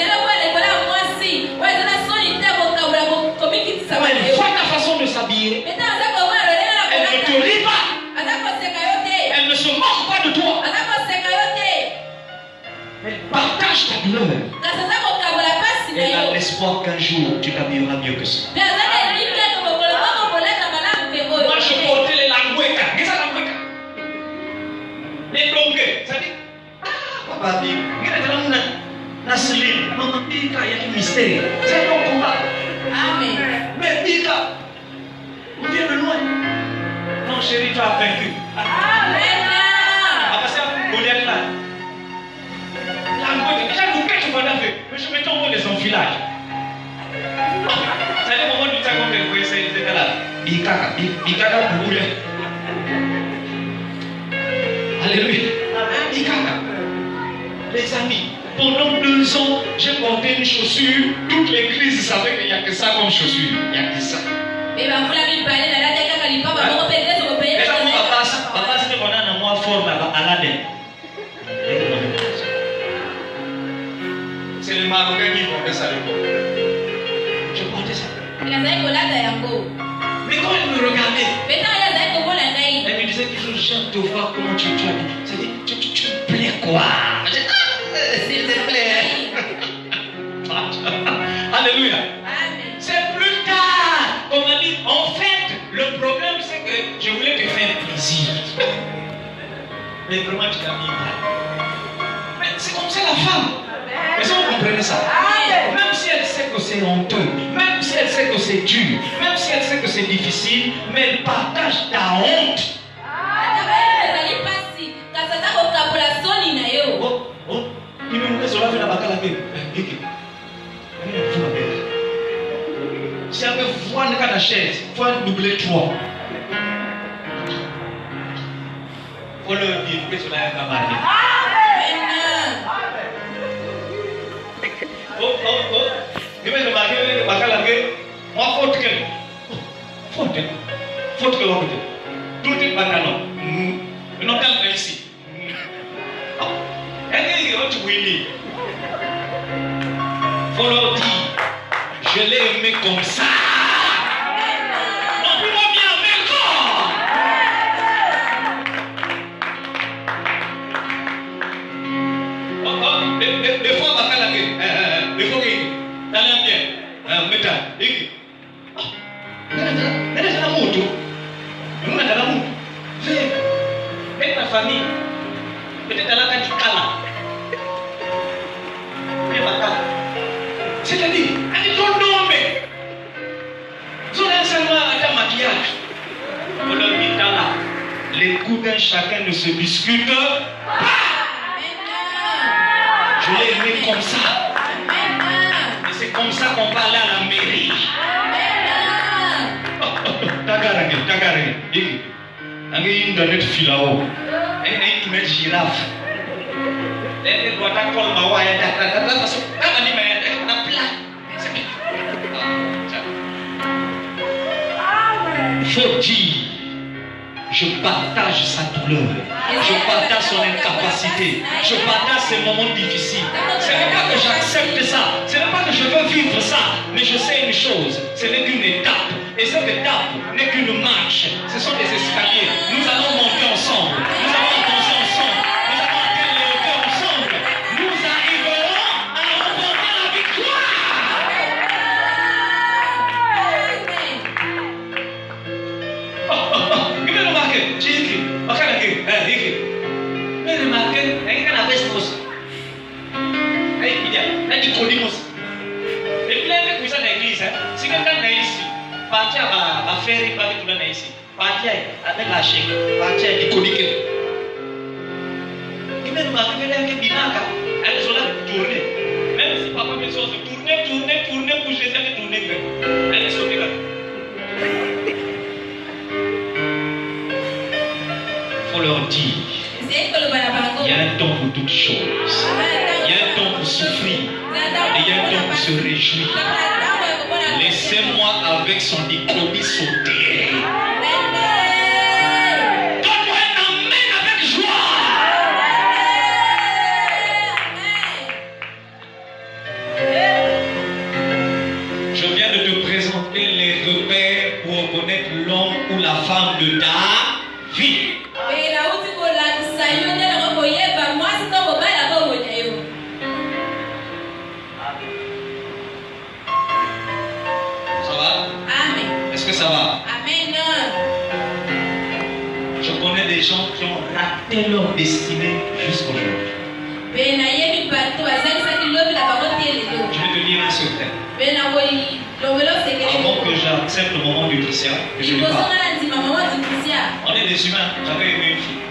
voit ta façon de s'habiller. Elle ne te rit pas. Elle ne se moque pas de toi. Elle partage ta douleur. Elle a l'espoir qu'un jour tu t'habilleras mieux que ça. Moi je portais les langouekas. Qu'est-ce que c'est langoueka? Les longueurs. Ça dit, papa dit, Nasseline, maman, il y a un mystère. C'est ton combat. Amen. Mais Ika, on vient de loin. Non, chérie, tu as vaincu. Amen. Après ça, Goliath là. Déjà, nous, qu'est-ce que tu m'as fait? Mais je me tombe les enfilages. Ça dit, au moment du temps qu'on te voyait, c'était là. Bikaka, boule. Alléluia. Bikaka. Les amis, pendant 2 ans, j'ai porté une chaussure. Toute l'église savait qu'il n'y a que ça comme chaussure. Il n'y a que ça. Déjà, mon papa, c'était pendant un mois fort à l'année. C'est les Marocains qui portaient ça. Je portais ça. Mais quand elle me regardait, elle me disait toujours, j'aime te voir comment tu habilles. C'est-à-dire, tu me plais quoi? S'il te plaît. Alléluia. C'est plus tard. On m'a dit, en fait, le problème c'est que je voulais te faire plaisir. Mais vraiment, tu t'as mis mal. Mais c'est comme ça la femme. Est-ce que vous comprenez ça? Même si elle sait que c'est honteux, même si elle sait que c'est dur, même si elle sait que c'est difficile, mais elle partage ta honte. Si elle veut voir une canne à chaise, il faut doubler 3. Il faut leur dire que cela est un marié. Oh. Je vais remarquer que moi, faute que tout le bataillon. Nous n'avons pas ici. Et tu faut leur dire, je l'ai aimé comme ça. Non, plus bien encore. Des fois, des fois, t'allais bien. Métal. Avec ta famille, peut-être à la fin du calme. C'est-à-dire, elle est ton nom, mais. Son seulement à ta maquillage. On leur dit là, les coups d'un chacun ne se discutent pas. Je l'ai aimé comme ça. Et c'est comme ça qu'on va aller à la mairie. Tagaré. Il y a une donnée de filao. Il y a une girafe. Elle doit t'accorder ma voix. Faut dire, je partage sa douleur, je partage son incapacité, je partage ses moments difficiles. Ce n'est pas que j'accepte ça, ce n'est pas que je veux vivre ça, mais je sais une chose, ce n'est qu'une étape. Et cette étape n'est qu'une marche, ce sont des escaliers. Nous allons monter ensemble, nous allons avancer ensemble, nous allons atteindre les hauteurs ensemble. Nous arriverons à remporter la victoire. Vous avez remarqué, j'ai écrit, mais remarquez, il y a une veste. Il y a une colline. Et puis là, il y a une église. Si quelqu'un est ici, partir à faire une partie de ici, partir avec la chèque, partir à l'écolique. Il y a remarqué, il y a une binaca, elle est sur la tournée. Même si papa me dit, tourner, pour Jésus, elle est tournée. Elle est sur là. Il faut leur dire, il y a un temps pour toutes choses. Il y a un temps pour souffrir. Et il y a un temps pour se réjouir. Laissez-moi avec son diplôme sauter. Donne-moi un amen avec joie. Je viens de te présenter les repères pour reconnaître l'homme ou la femme de ta vie. Ça va? Amen. Est-ce que ça va? Amen. Je connais des gens qui ont raté leur destinée jusqu'aujourd'hui. Je vais te lire un secret. Avant que j'accepte le moment du Christian, que je lui parle. On est des humains. J'avais aimé une fille.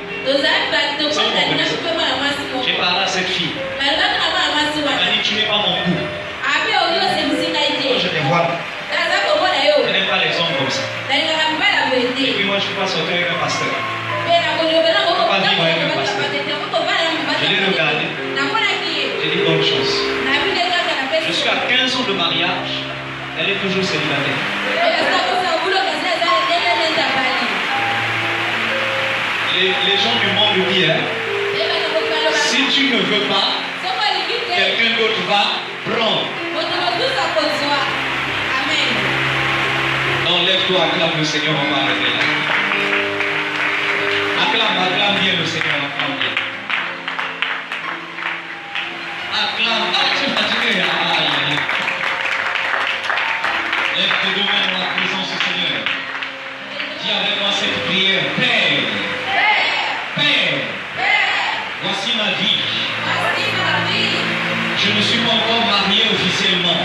J'ai parlé à cette fille. Elle m'a dit, tu n'es pas mon goût. Je te vois. Je n'aime pas les hommes comme ça. Et puis moi, je ne peux pas sortir avec un pasteur. Je ne peux pas vivre avec un pasteur. Je l'ai regardé. J'ai dit bonne chose. Je suis à 15 ans de mariage. Elle est toujours célibataire. Les gens du monde disent, si tu ne veux pas, quelqu'un d'autre va prendre. Non, lève-toi, acclame le Seigneur, on va arrêter là. Acclame bien le Seigneur, acclame bien. Acclame, tu m'as dit, lève tes deux mains dans la présence du Seigneur. Dis avec moi cette prière, Père. ma vie. Je ne suis pas encore marié officiellement.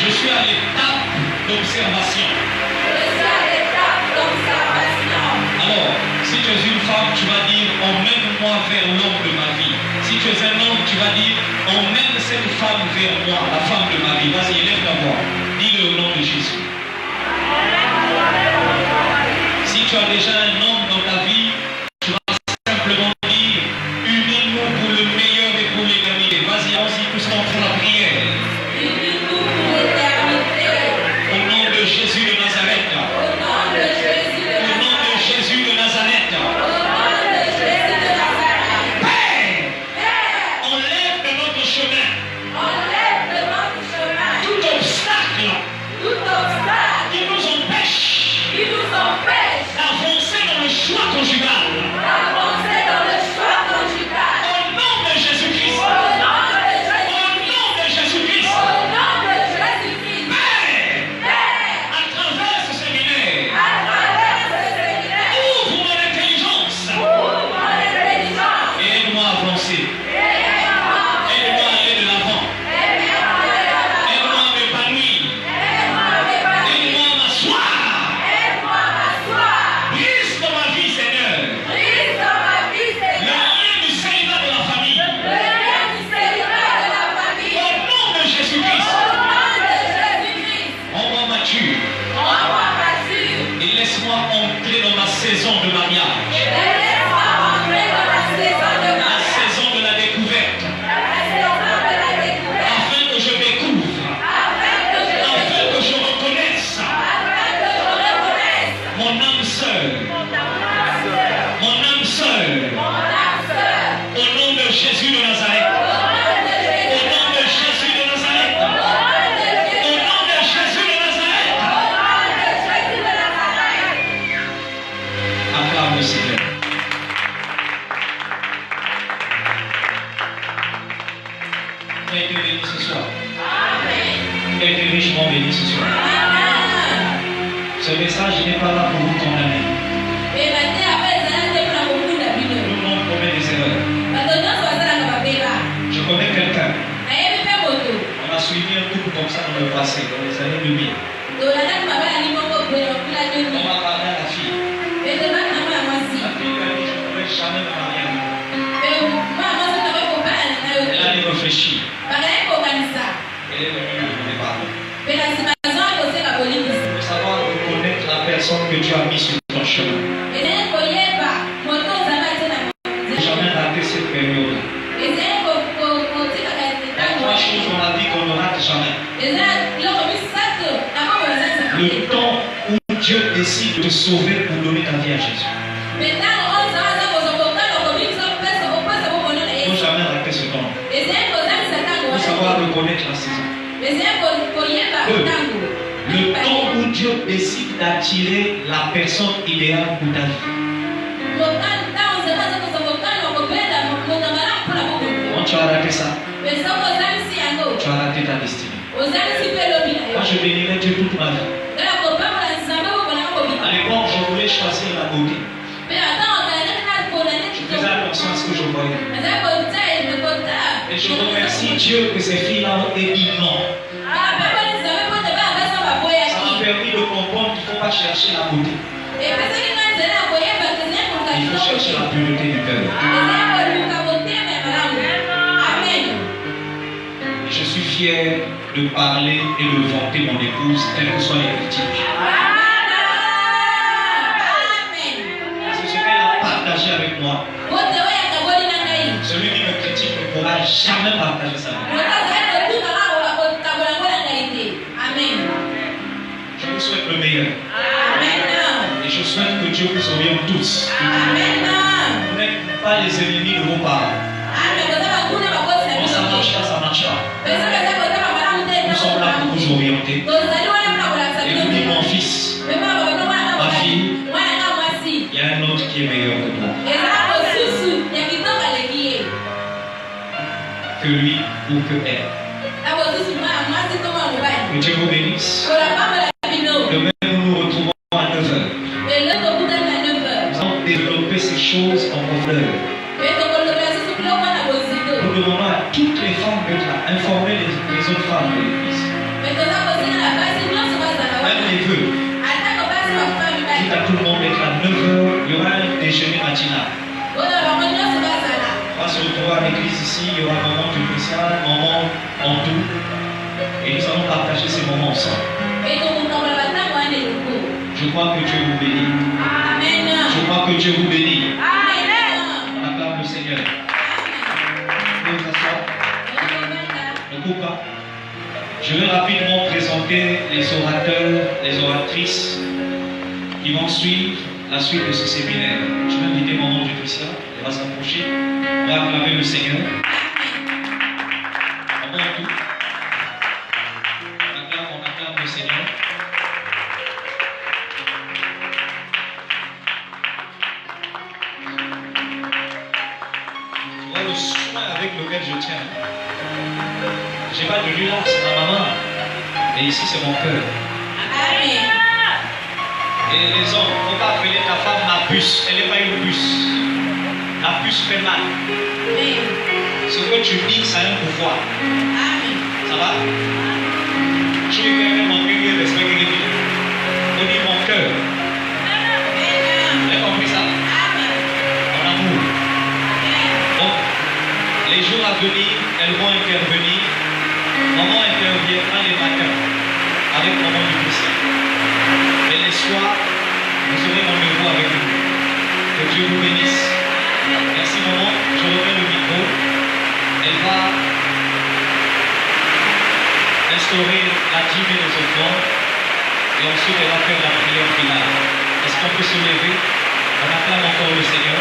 Je suis à l'étape d'observation. Alors, si tu es une femme, tu vas dire emmène-moi vers l'homme de ma vie. Si tu es un homme, tu vas dire emmène cette femme vers moi, la femme de ma vie. Vas-y, élève ta voix. Dis-le au nom de Jésus. Si tu as déjà un homme dans ta vie, tu vas simplement dire unis-nous pour le meilleur et pour l'éternité. Vas-y, allons-y tous en la prière. Au nom de Jésus de Nazareth. Au nom de Jésus de Nazareth. Père, enlève de notre chemin tout obstacle qui nous empêche d'avancer dans le choix conjugal. Au nom de Jésus-Christ. Au nom de Jésus-Christ. Père, à travers ce séminaire, ouvre mon intelligence et aide-moi à avancer. Aide-moi à aller de l'avant. Aide-moi à m'épanouir. Aide-moi à m'asseoir. Brise dans ma vie, Seigneur. Le lien du célibat de la famille. Au nom de Jésus-Christ. Rends-moi mature. Et laisse-moi entrer dans ma saison de mariage. La saison de la découverte. Afin que je découvre. Afin que je reconnaisse mon âme seule. Mon âme seule. Au nom de Jésus de Nazareth. Au nom de Jésus de Nazareth. Au nom de Jésus de Nazareth. Acclame le Seigneur. Tu as été béni ce soir. Tu as été richement béni ce soir. Ce message n'est pas là pour vous condamner. Tout le monde commet des erreurs. Je connais quelqu'un. On a suivi un couple comme ça dans le passé, dans les années 2000. On m'a parlé à la fille. La fille m'a dit, je ne pourrais jamais me marier avec vous. Elle a réfléchi. Elle est venue me parler. Il faut savoir reconnaître la personne que Dieu a mis sur ton chemin. Il ne faut jamais rater cette période. Il y a 3 choses dans la vie qu'on ne rate jamais. Le temps où Dieu décide de te sauver pour donner ta vie à Jésus. Il ne faut jamais rater ce temps. Il faut savoir reconnaître la saison. Le temps où Dieu décide d'attirer la personne idéale pour ta vie. Quand tu as raté ça, tu as raté ta destinée. Moi, je bénirais Dieu toute ma vie. À l'époque, je voulais choisir la beauté. Je faisais attention à ce que je voyais. Et je remercie Dieu que ces filles-là ont dit non. Ça m'a permis de comprendre qu'il ne faut pas chercher la beauté. Il faut chercher la pureté du cœur. Et je suis fier de parler et de vanter mon épouse, quelles que soient les critiques. Parce que ce qu'elle a partagé avec moi, celui qui me critique ne pourra jamais partager ça. Je vous souhaite le meilleur. Et je souhaite que Dieu vous oriente tous. Vous n'êtes pas les ennemis de vos parents. Quand ça marche pas, ça marche pas. Nous sommes là pour vous orienter. Et vous dites, mon fils, ma fille, il y a un autre qui est meilleur que toi. Que lui ou que elle. Que Dieu vous bénisse. Demain, nous nous retrouvons à 9h. Nous allons développer ces choses choses en profondeur. Nous demandons à toutes les femmes d'être là, informer les autres femmes de l'église. Même les vœux. Dites à tout le monde d'être à 9h, il y aura un déjeuner matinal. On va se retrouver à l'église ici, il y aura un moment du Christian, un moment en tout. Et nous allons partager ces moments ensemble. Je crois que Dieu vous bénit. Amen. Je crois que Dieu vous bénit. Amen. On acclame le Seigneur. Ne coupe pas. Je vais rapidement présenter les orateurs, les oratrices qui vont suivre la suite de ce séminaire. Je vais inviter mon nom du Christian. Il va s'approcher. On va acclamer le Seigneur. On acclame le Seigneur. Le soin avec lequel je tiens. Je n'ai pas de lui là, c'est ma maman. Et ici, c'est mon cœur. Amen. Et les hommes, il ne faut pas appeler ta femme ma puce. Elle n'est pas une puce. La puce fait mal. Amen. Ce que tu dis, ça a un pouvoir. Amen. Ça va? Tu es quelqu'un mon cœur, respect quelqu'un. On dit mon cœur. Vous avez compris ça? Mon amour. Donc, les jours à venir, elles vont intervenir. Maman interviendra les matins avec maman du Christ. Et les soirs, vous aurez rendez-vous avec nous. Que Dieu vous bénisse. Merci maman. Je remets le micro. Elle va instaurer la dîme et les offrandes. Et ensuite, elle va faire la prière finale. Est-ce qu'on peut se lever? On acclame encore le Seigneur.